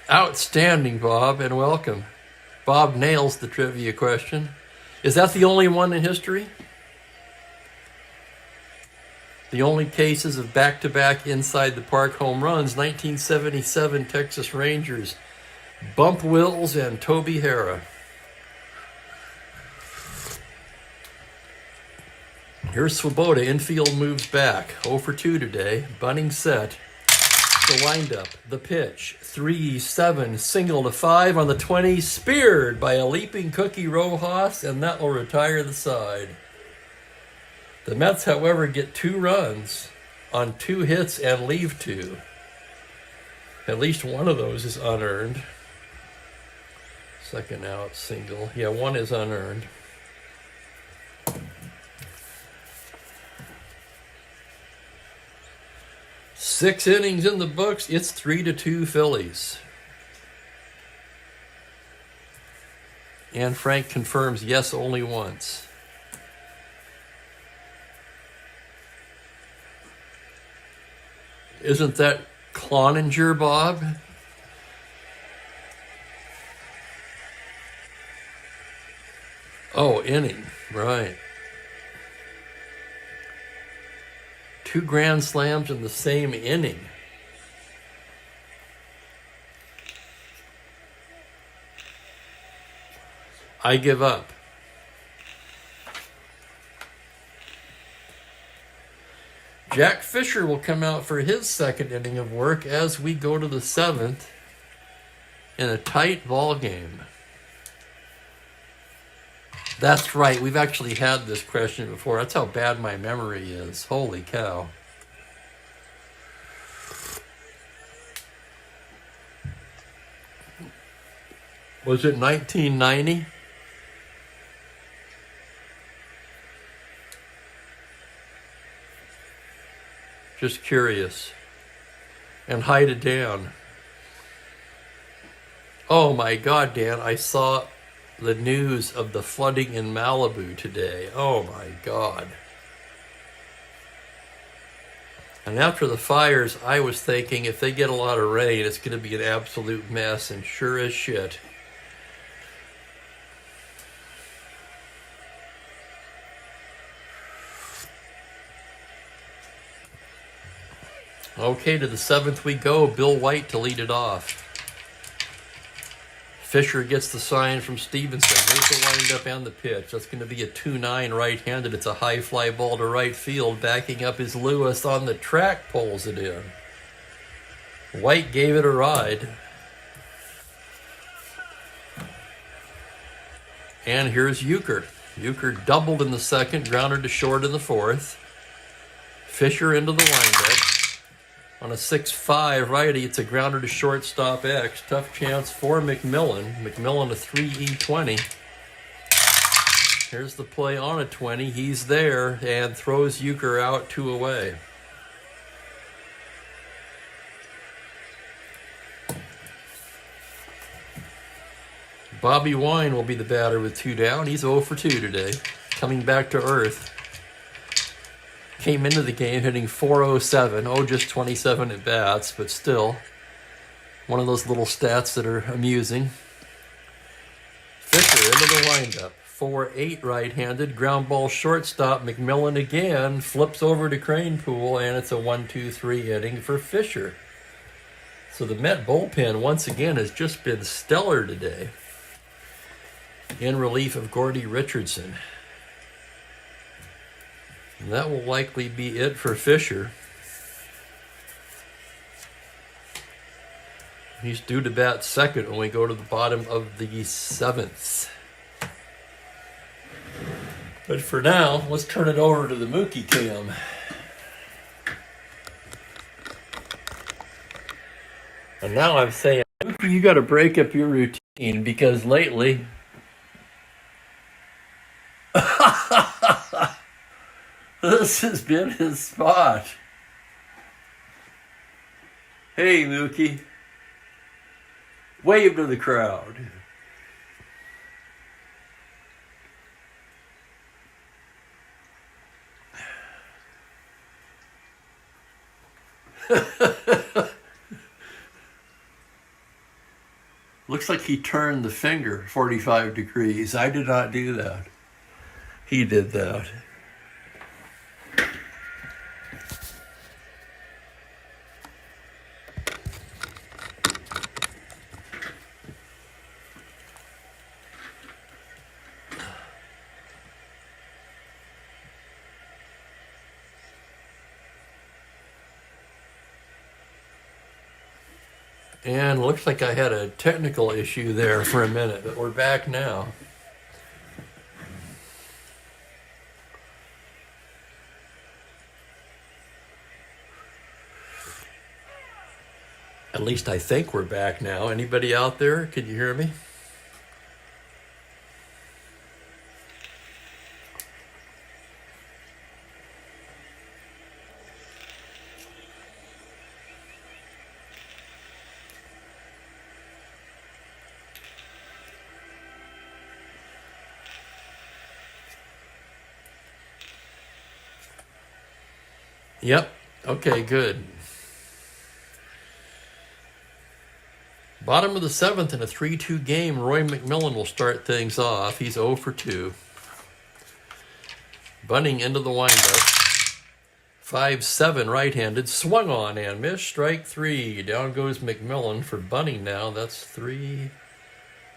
Outstanding, Bob, and welcome. Bob nails the trivia question. Is that the only one in history? The only cases of back-to-back inside the park home runs, 1977 Texas Rangers. Bump Wills and Toby Harrah. Here's Swoboda. Infield moves back. 0 for 2 today. Bunting set. The windup. The pitch. 3-7. Single to 5 on the 20. Speared by a leaping Cookie Rojas, and that will retire the side. The Mets, however, get 2 runs on 2 hits and leave 2. At least one of those is unearned. Second out, single. Yeah, one is unearned. Six innings in the books. It's 3-2 Phillies. And Frank confirms yes only once. Isn't that Cloninger, Bob? Oh, inning, right. 2 grand slams in the same inning. I give up. Jack Fisher will come out for his second inning of work as we go to the 7th. in a tight ball game? That's right. We've actually had this question before. That's how bad my memory is. Holy cow. Was it 1990? Just curious. And hide it down. Oh my God, Dan, I saw the news of the flooding in Malibu today. Oh my God. And after the fires, I was thinking if they get a lot of rain, it's going to be an absolute mess, and sure as shit. Okay, to the 7th we go. Bill White to lead it off. Fisher gets the sign from Stevenson. Here's the windup and the pitch. That's going to be a 2-9 right-handed. It's a high fly ball to right field. Backing up is Lewis on the track, pulls it in. White gave it a ride. And here's Euchre. Euchre doubled in the 2nd, grounded to short in the 4th. Fisher into the windup. On a 6-5 righty, it's a grounder to shortstop X. Tough chance for McMillan. McMillan a 3-E-20. Here's the play on a 20. He's there and throws Euchre out 2 away. Bobby Wine will be the batter with 2 down. He's 0 for 2 today. Coming back to earth. Came into the game hitting .407. Oh, just 27 at bats, but still one of those little stats that are amusing. Fisher into the windup. 4-8 right-handed. Ground ball shortstop. McMillan again flips over to Cranepool, and it's a 1-2-3 inning for Fisher. So the Met bullpen once again has just been stellar today in relief of Gordy Richardson. And that will likely be it for Fisher. He's due to bat 2nd when we go to the bottom of the 7th. But for now, let's turn it over to the Mookie Cam. And now I'm saying, Mookie, you got to break up your routine because lately... This has been his spot. Hey, Mookie. Wave to the crowd. Looks like he turned the finger 45 degrees. I did not do that. He did that. And looks like I had a technical issue there for a minute, but we're back now. At least I think we're back now. Anybody out there? Can you hear me? Yep. Okay, good. Bottom of the 7th in a 3-2 game. Roy McMillan will start things off. He's 0 for 2. Bunting into the windup. 5-7 right-handed. Swung on and missed. Strike 3. Down goes McMillan for Bunting now. That's 3,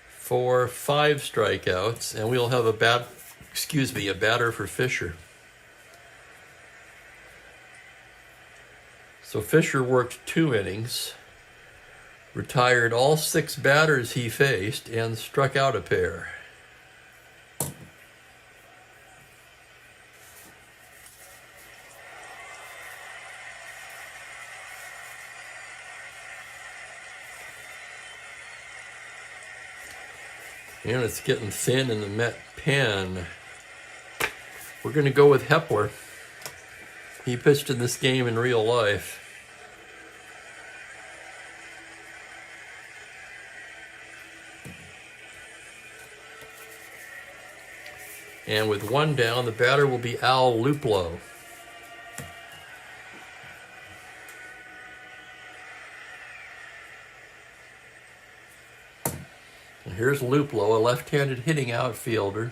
4, 5 strikeouts. And we'll have a batter for Fisher. So Fisher worked 2 innings. retired all 6 batters he faced and struck out a pair. And it's getting thin in the Met pen. We're going to go with Hepler. He pitched in this game in real life. And with 1 down, the batter will be Al Luplo. And here's Luplo, a left-handed hitting outfielder.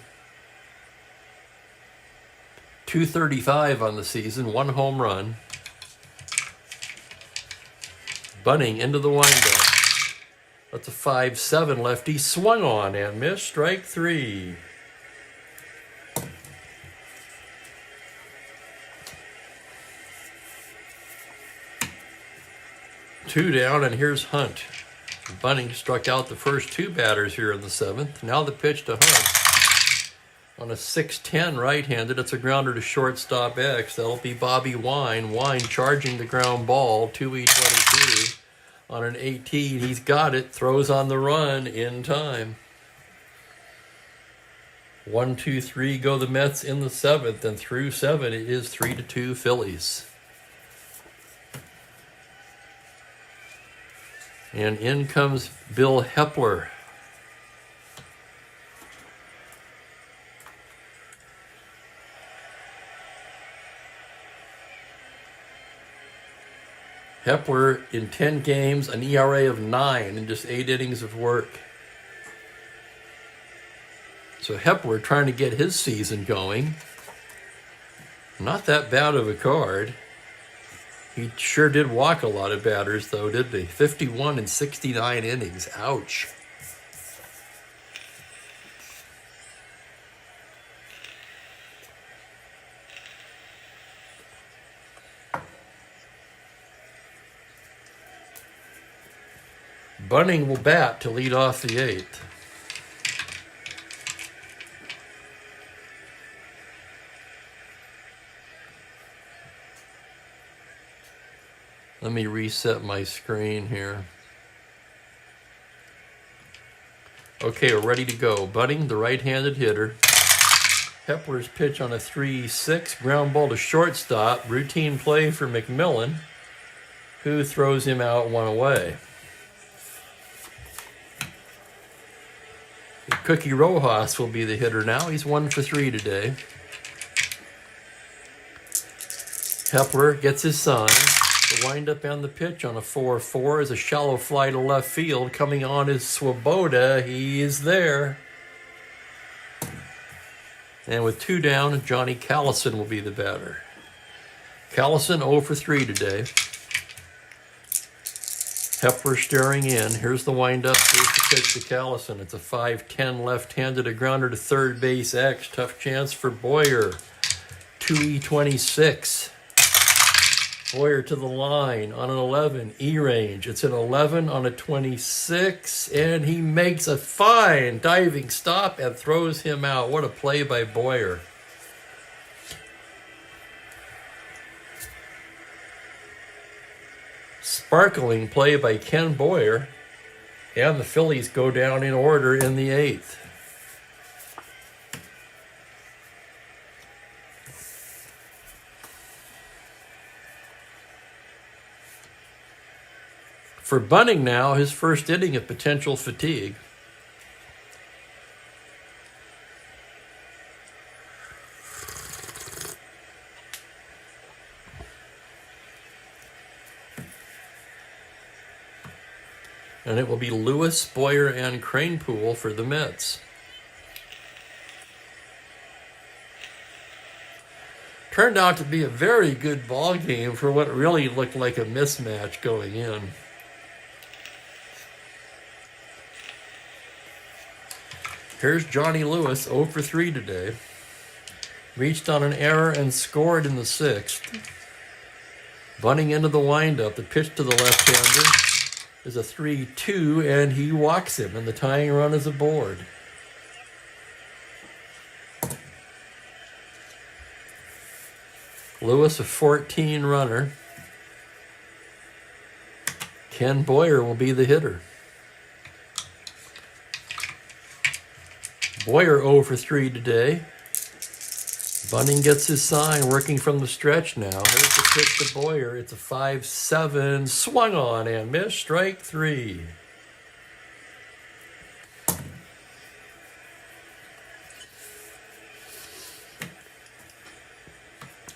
235 on the season, 1 home run. Bunting into the windup. That's a 5-7 lefty, swung on and missed, strike 3. Two down, and here's Hunt. Bunting struck out the first 2 batters here in the 7th. Now the pitch to Hunt. On a 6-10 right-handed, it's a grounder to shortstop X. That'll be Bobby Wine. Wine charging the ground ball, 2E22. On an 18, he's got it, throws on the run in time. 1-2-3 go the Mets in the 7th, and through 7 it is 3-2 Phillies. And in comes Bill Hepler. Hepler in 10 games, an ERA of 9 in just 8 innings of work. So Hepler trying to get his season going. Not that bad of a card. He sure did walk a lot of batters, though, didn't he? 51 in 69 innings. Ouch. Bunting will bat to lead off the 8th. Let me reset my screen here. Okay, we're ready to go. Bunting, the right-handed hitter. Hepler's pitch on a 3-6. Ground ball to shortstop. Routine play for McMillan, who throws him out 1 away. Cookie Rojas will be the hitter now. He's 1 for 3 today. Hepler gets his sign. The windup and the pitch on a 4-4 is a shallow fly to left field. Coming on is Swoboda. He is there. And with 2 down, Johnny Callison will be the batter. Callison 0 for 3 today. Hepler staring in. Here's the windup. Here's the pitch to Callison. It's a 5-10 left-handed, a grounder to third base X. Tough chance for Boyer. 2E26. Boyer to the line on an 11, E-range. It's an 11 on a 26, and he makes a fine diving stop and throws him out. What a play by Boyer. Sparkling play by Ken Boyer, and the Phillies go down in order in the 8th. For Bunting now, his first inning of potential fatigue. And it will be Lewis, Boyer, and Kranepool for the Mets. Turned out to be a very good ball game for what really looked like a mismatch going in. Here's Johnny Lewis, 0 for 3 today. Reached on an error and scored in the 6th. Bunting into the windup, the pitch to the left-hander. is a 3-2, and he walks him, and the tying run is aboard. Lewis, a 14 runner. Ken Boyer will be the hitter. Boyer 0 for 3 today. Bunning gets his sign, working from the stretch now. Here's the pitch to Boyer. It's a 5-7, swung on and missed, strike 3.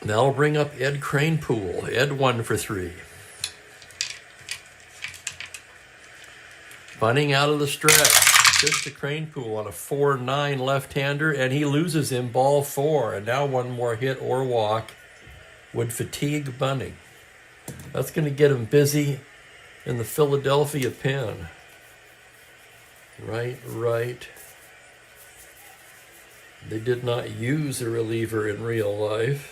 That'll bring up Ed Cranepool. Ed 1 for 3. Bunning out of the stretch. Pitch to Cranepool on a 4-9 left-hander, and he loses him, ball 4. And now one more hit or walk would fatigue Bunning. That's going to get him busy in the Philadelphia pen. Right. They did not use a reliever in real life.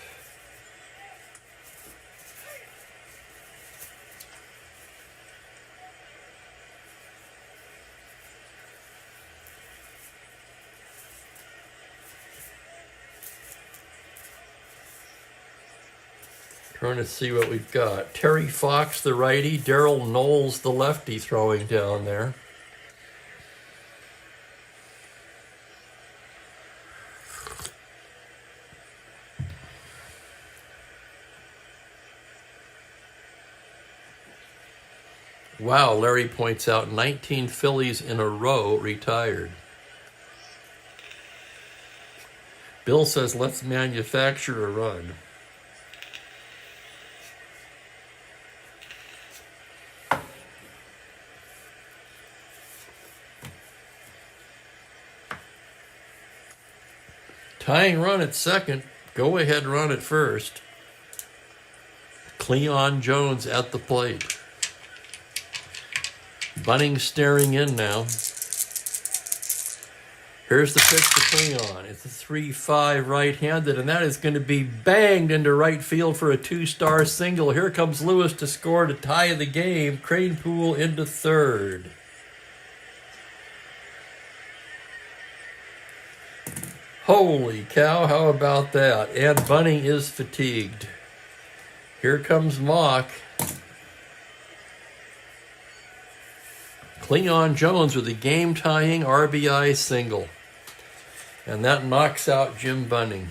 Trying to see what we've got. Terry Fox, the righty. Darrell Knowles, the lefty, throwing down there. Wow, Larry points out 19 Phillies in a row retired. Bill says, let's manufacture a run. Tying run at second. Go ahead run at first. Cleon Jones at the plate. Bunning staring in now. Here's the pitch to Cleon. It's a 3-5 right-handed, and that is going to be banged into right field for a 2-star single. Here comes Lewis to score to tie the game. Cranepool into third. Holy cow, how about that? And Bunning is fatigued. Here comes Mock. Cleon Jones with a game-tying RBI single. And that knocks out Jim Bunning.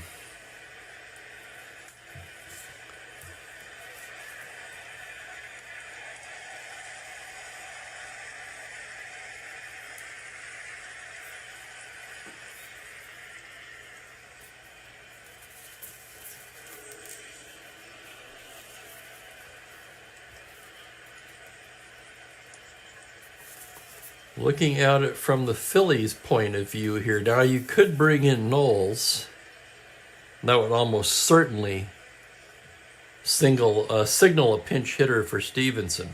Looking at it from the Phillies' point of view here, now you could bring in Knowles. That would almost certainly signal a pinch hitter for Stevenson.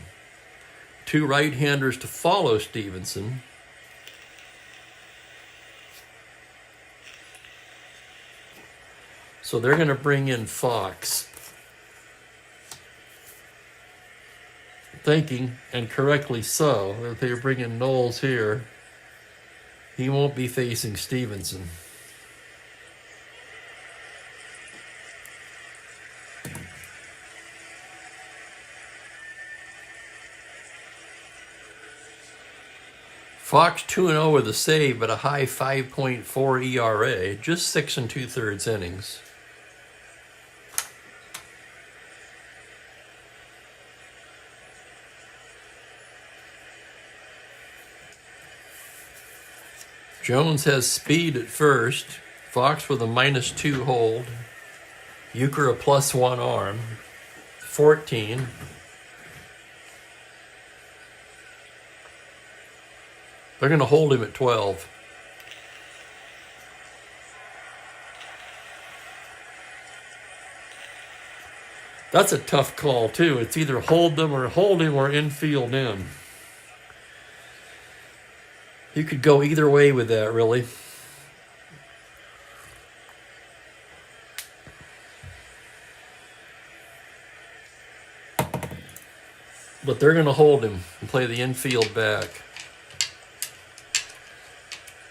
2 right-handers to follow Stevenson. So they're going to bring in Fox. Thinking, and correctly so, that they're bringing Knowles here. He won't be facing Stevenson. Fox 2-0 with a save, but a high 5.4 ERA, just 6 2/3 innings. Jones has speed at first. Fox with a -2 hold. Euchre a +1 arm. 14. They're going to hold him at 12. That's a tough call, too. It's either hold him or infield in. You could go either way with that, really. But they're going to hold him and play the infield back.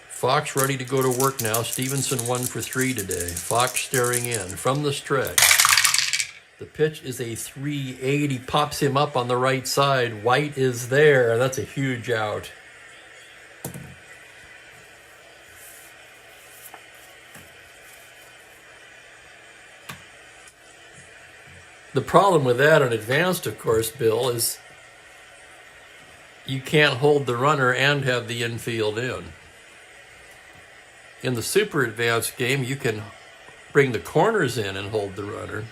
Fox ready to go to work now. Stevenson 1 for 3 today. Fox staring in from the stretch. The pitch is a 380. Pops him up on the right side. White is there. That's a huge out. The problem with that in advanced, of course, Bill, is you can't hold the runner and have the infield in. In the super advanced game, you can bring the corners in and hold the runner.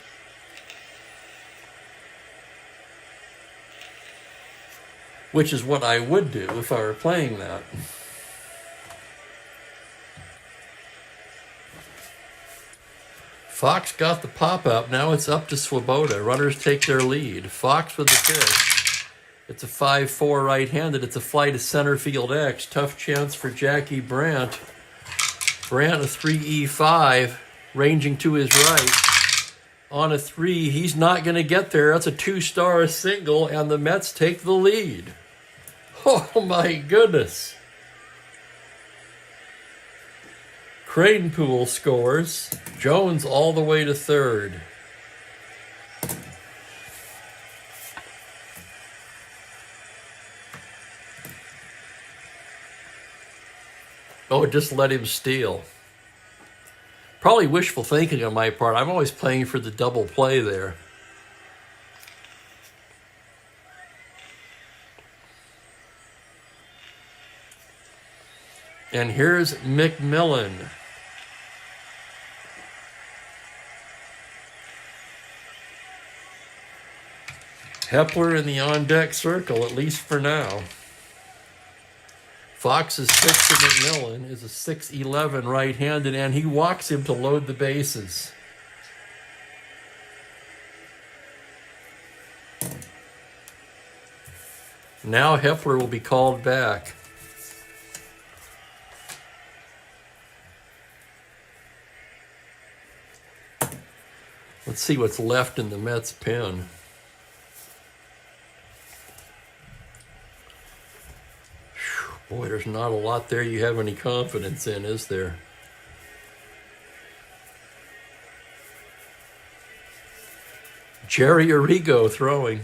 Which is what I would do if I were playing that. Fox got the pop-up. Now it's up to Swoboda. Runners take their lead. Fox with the pitch. It's a 5-4 right-handed. It's a fly to center field X. Tough chance for Jackie Brandt. Brandt a 3E5, ranging to his right. On a 3, he's not going to get there. That's a 2-star single, and the Mets take the lead. Oh, my goodness. Cradenpool scores. Jones all the way to third. Oh, just let him steal. Probably wishful thinking on my part. I'm always playing for the double play there. And here's McMillan. Hepler in the on-deck circle, at least for now. Fox's pitch to McMillan is a 6-11 right-handed, and he walks him to load the bases. Now Hepler will be called back. Let's see what's left in the Mets pen. Boy, there's not a lot there you have any confidence in, is there? Jerry Arrigo throwing.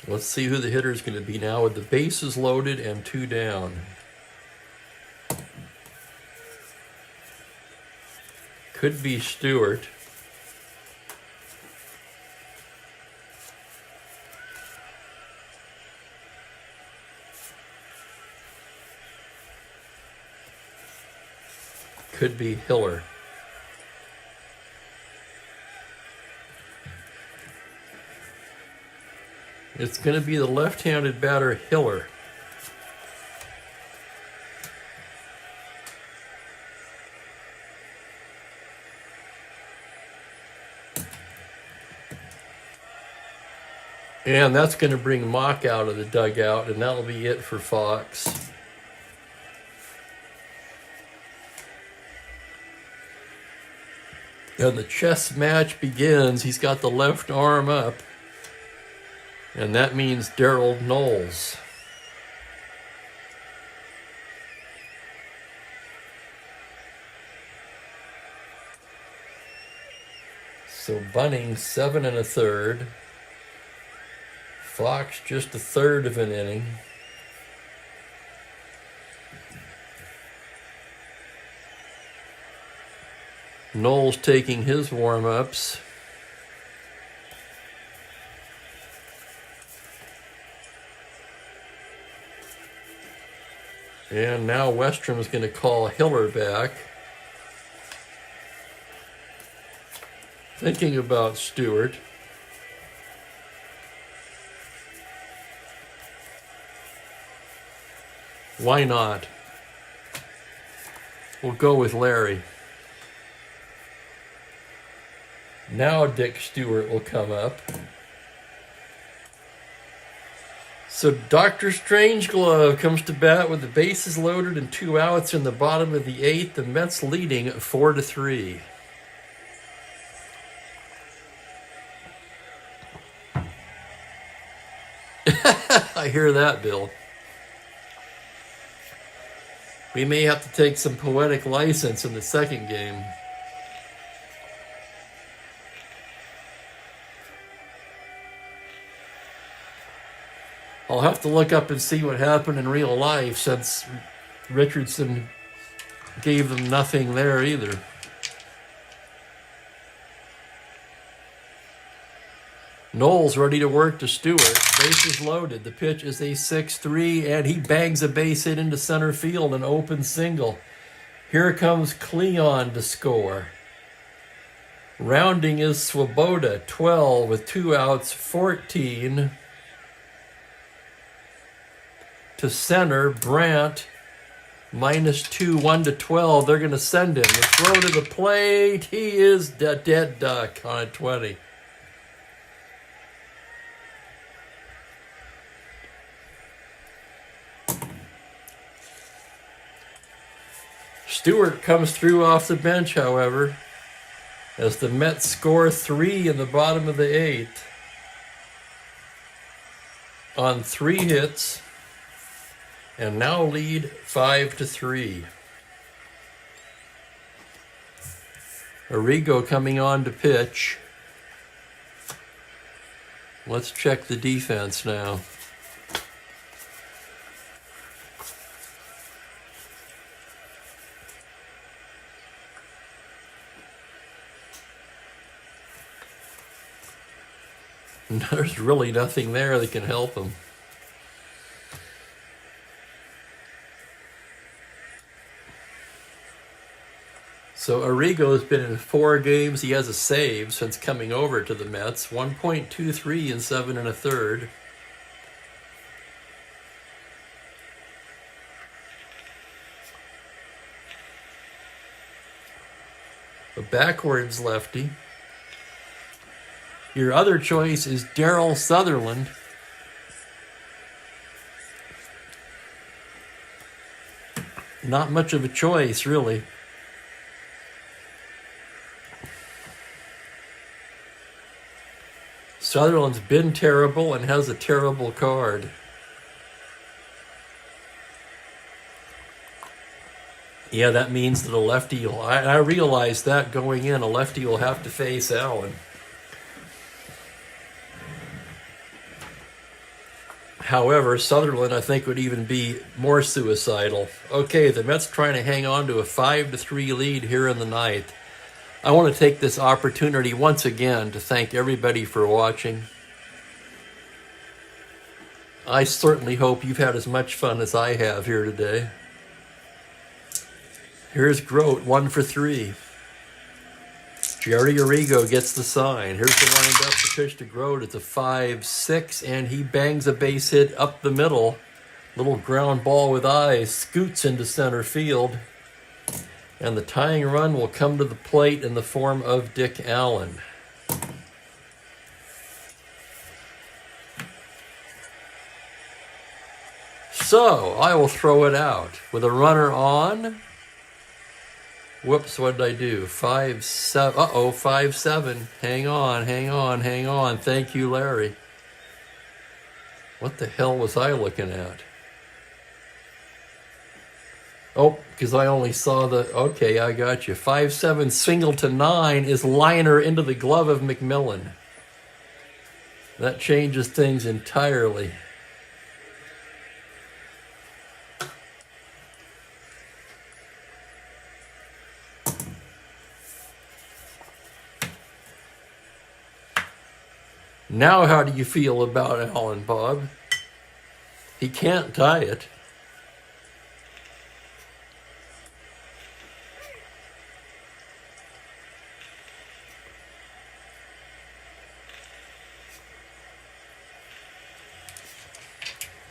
Let's see who the hitter is going to be now with the bases loaded and 2 down. Could be Stewart. Could be Hiller. It's going to be the left-handed batter, Hiller. And that's going to bring Mock out of the dugout, and that'll be it for Fox. And the chess match begins. He's got the left arm up. And that means Darryl Knowles. So Bunning 7 1/3. Fox just 1/3 of an inning. Knowles taking his warm-ups. And now Westrom is going to call Hiller back. Thinking about Stewart. Why not? We'll go with Larry. Now Dick Stewart will come up. So Dr. Strangeglove comes to bat with the bases loaded and 2 outs in the bottom of the 8th. The Mets leading 4-3. I hear that, Bill. We may have to take some poetic license in the second game. I'll have to look up and see what happened in real life, since Richardson gave them nothing there either. Knowles ready to work to Stewart. Bases loaded. The pitch is a 6-3, and he bangs a base hit into center field, an open single. Here comes Cleon to score. Rounding is Swoboda, 12 with 2 outs, 14. To center, Brandt, -2, 1-12. They're going to send him. The throw to the plate. He is a dead duck on a 20. Stewart comes through off the bench, however, as the Mets score 3 in the bottom of the 8th on 3 hits, and now lead 5-3. Arrigo coming on to pitch. Let's check the defense now. There's really nothing there that can help him. So Arrigo's been in 4 games. He has a save since coming over to the Mets. 1.23 in 7 1/3. A backwards lefty. Your other choice is Darryl Sutherland. Not much of a choice, really. Sutherland's been terrible and has a terrible card. Yeah, that means that a lefty will... I realized that going in. A lefty will have to face Allen. However, Sutherland, I think, would even be more suicidal. Okay, the Mets trying to hang on to a 5-3 lead here in the 9th. I want to take this opportunity once again to thank everybody for watching. I certainly hope you've had as much fun as I have here today. Here's Grote, 1 for 3. Jerry Arrigo gets the sign. Here's the wind up, the pitch to Grote. It's a 5-6, and he bangs a base hit up the middle. Little ground ball with eyes, scoots into center field. And the tying run will come to the plate in the form of Dick Allen. So, I will throw it out with a runner on. Whoops, what did I do? 5-7. Uh-oh, 5-7. Hang on. Thank you, Larry. What the hell was I looking at? Oh, because I only saw the... Okay, I got you. 5-7 single to 9 is liner into the glove of McMillan. That changes things entirely. Now how do you feel about Allen, Bob? He can't tie it.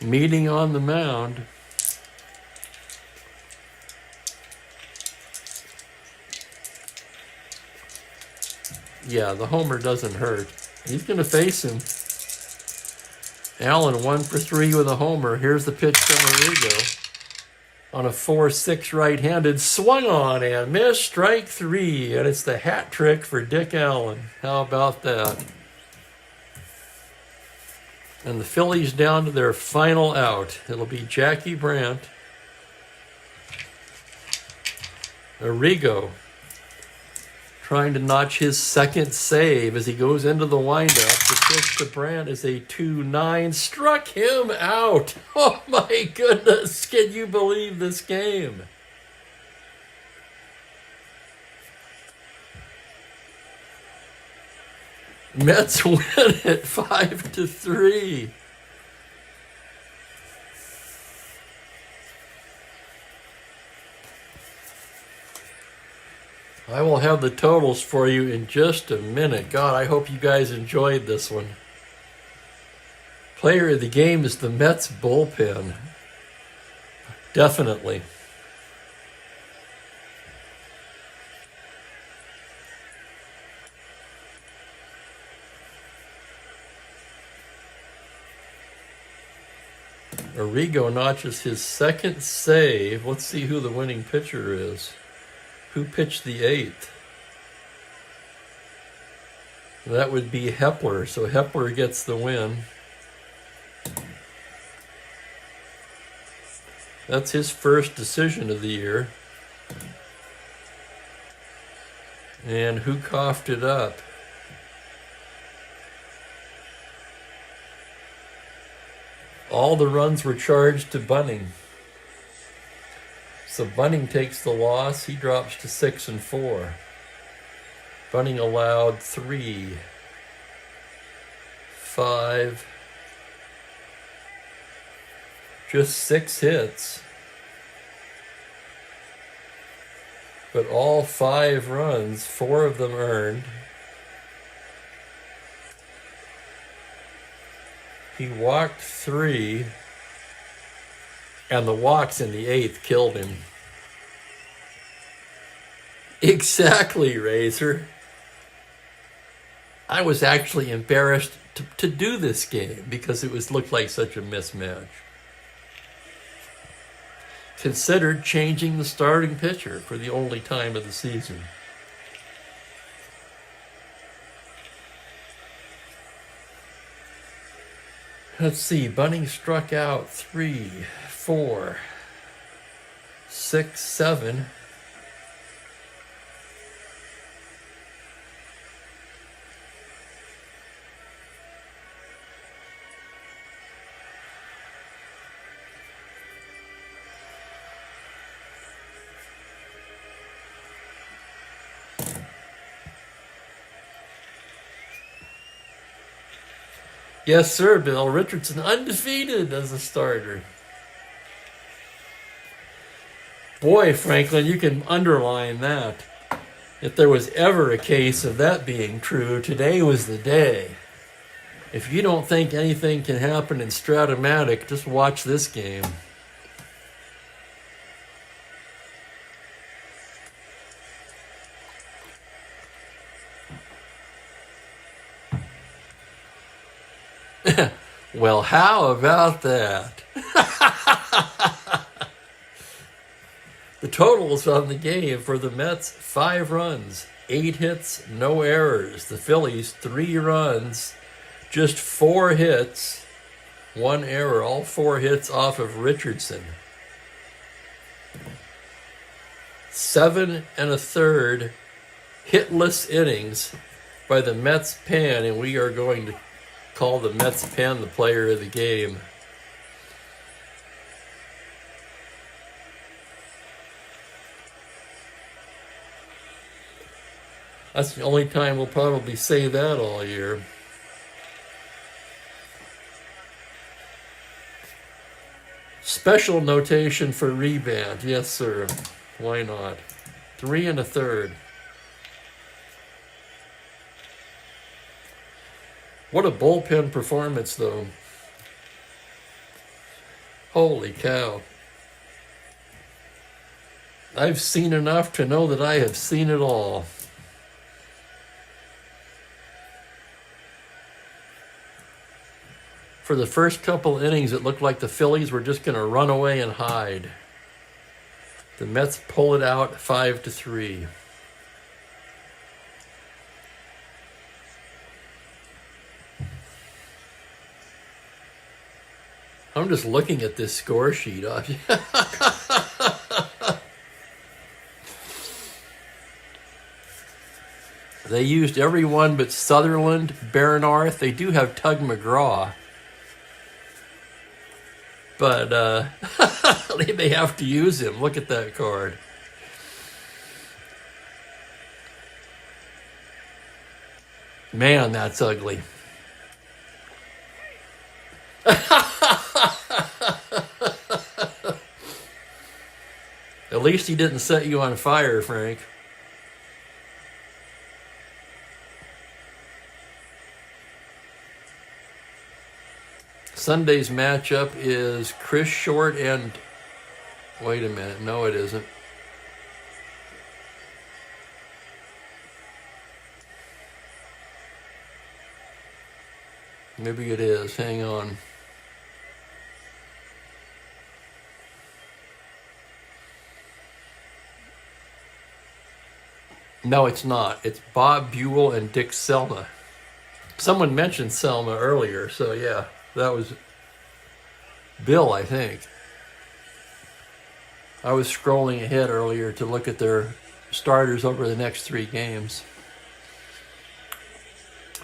Meeting on the mound. Yeah, the homer doesn't hurt. He's going to face him. Allen 1 for 3 with a homer. Here's the pitch from Arrigo. On a 4-6 right-handed, swung on and missed, strike 3. And it's the hat trick for Dick Allen. How about that? And the Phillies down to their final out. It'll be Jackie Brandt. Arrigo trying to notch his second save as he goes into the windup. The pitch to Brandt is a 2-9. Struck him out. Oh my goodness. Can you believe this game? Mets win it 5-3. I will have the totals for you in just a minute. God, I hope you guys enjoyed this one. Player of the game is the Mets bullpen. Definitely. Arrigo notches his second save. Let's see who the winning pitcher is. Who pitched the 8th? That would be Hepler. So Hepler gets the win. That's his first decision of the year. And who coughed it up? All the runs were charged to Bunning. So Bunning takes the loss. He drops to 6-4. Bunning allowed 3, 5, just 6 hits. But all 5 runs, 4 of them earned. He walked 3. And the walks in the 8th killed him. Exactly, Razor. I was actually embarrassed to do this game because it looked like such a mismatch. Considered changing the starting pitcher for the only time of the season. Let's see, Bunning struck out 3, 4, 6, 7. Yes, sir, Bill. Richardson undefeated as a starter. Boy, Franklin, you can underline that. If there was ever a case of that being true, today was the day. If you don't think anything can happen in Strat-O-Matic, just watch this game. Well, how about that? The totals on the game for the Mets, 5 runs, 8 hits, no errors. The Phillies, 3 runs, just 4 hits, 1 error. All 4 hits off of Richardson. 7 1/3 hitless innings by the Mets pen, and we are going to call the Mets pen the player of the game. That's the only time we'll probably say that all year. Special notation for rebound. Yes, sir. Why not? 3 1/3. What a bullpen performance, though. Holy cow. I've seen enough to know that I have seen it all. For the first couple innings, it looked like the Phillies were just going to run away and hide. The Mets pull it out 5-3. I'm just looking at this score sheet. They used everyone but Sutherland, Barnard. They do have Tug McGraw. But they may have to use him. Look at that card. Man, that's ugly. At least he didn't set you on fire, Frank. Sunday's matchup is Chris Short and... Wait a minute. No, it isn't. Maybe it is. Hang on. No, it's not. It's Bob Buell and Dick Selma. Someone mentioned Selma earlier, so yeah. That was Bill, I think. I was scrolling ahead earlier to look at their starters over the next 3 games.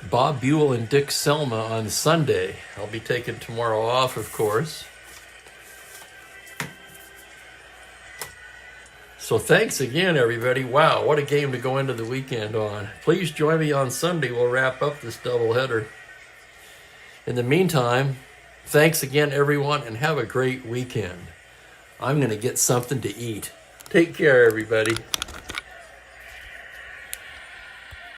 Bob Buell and Dick Selma on Sunday. I'll be taking tomorrow off, of course. So thanks again, everybody. Wow, what a game to go into the weekend on. Please join me on Sunday. We'll wrap up this doubleheader. In the meantime, thanks again, everyone, and have a great weekend. I'm going to get something to eat. Take care, everybody.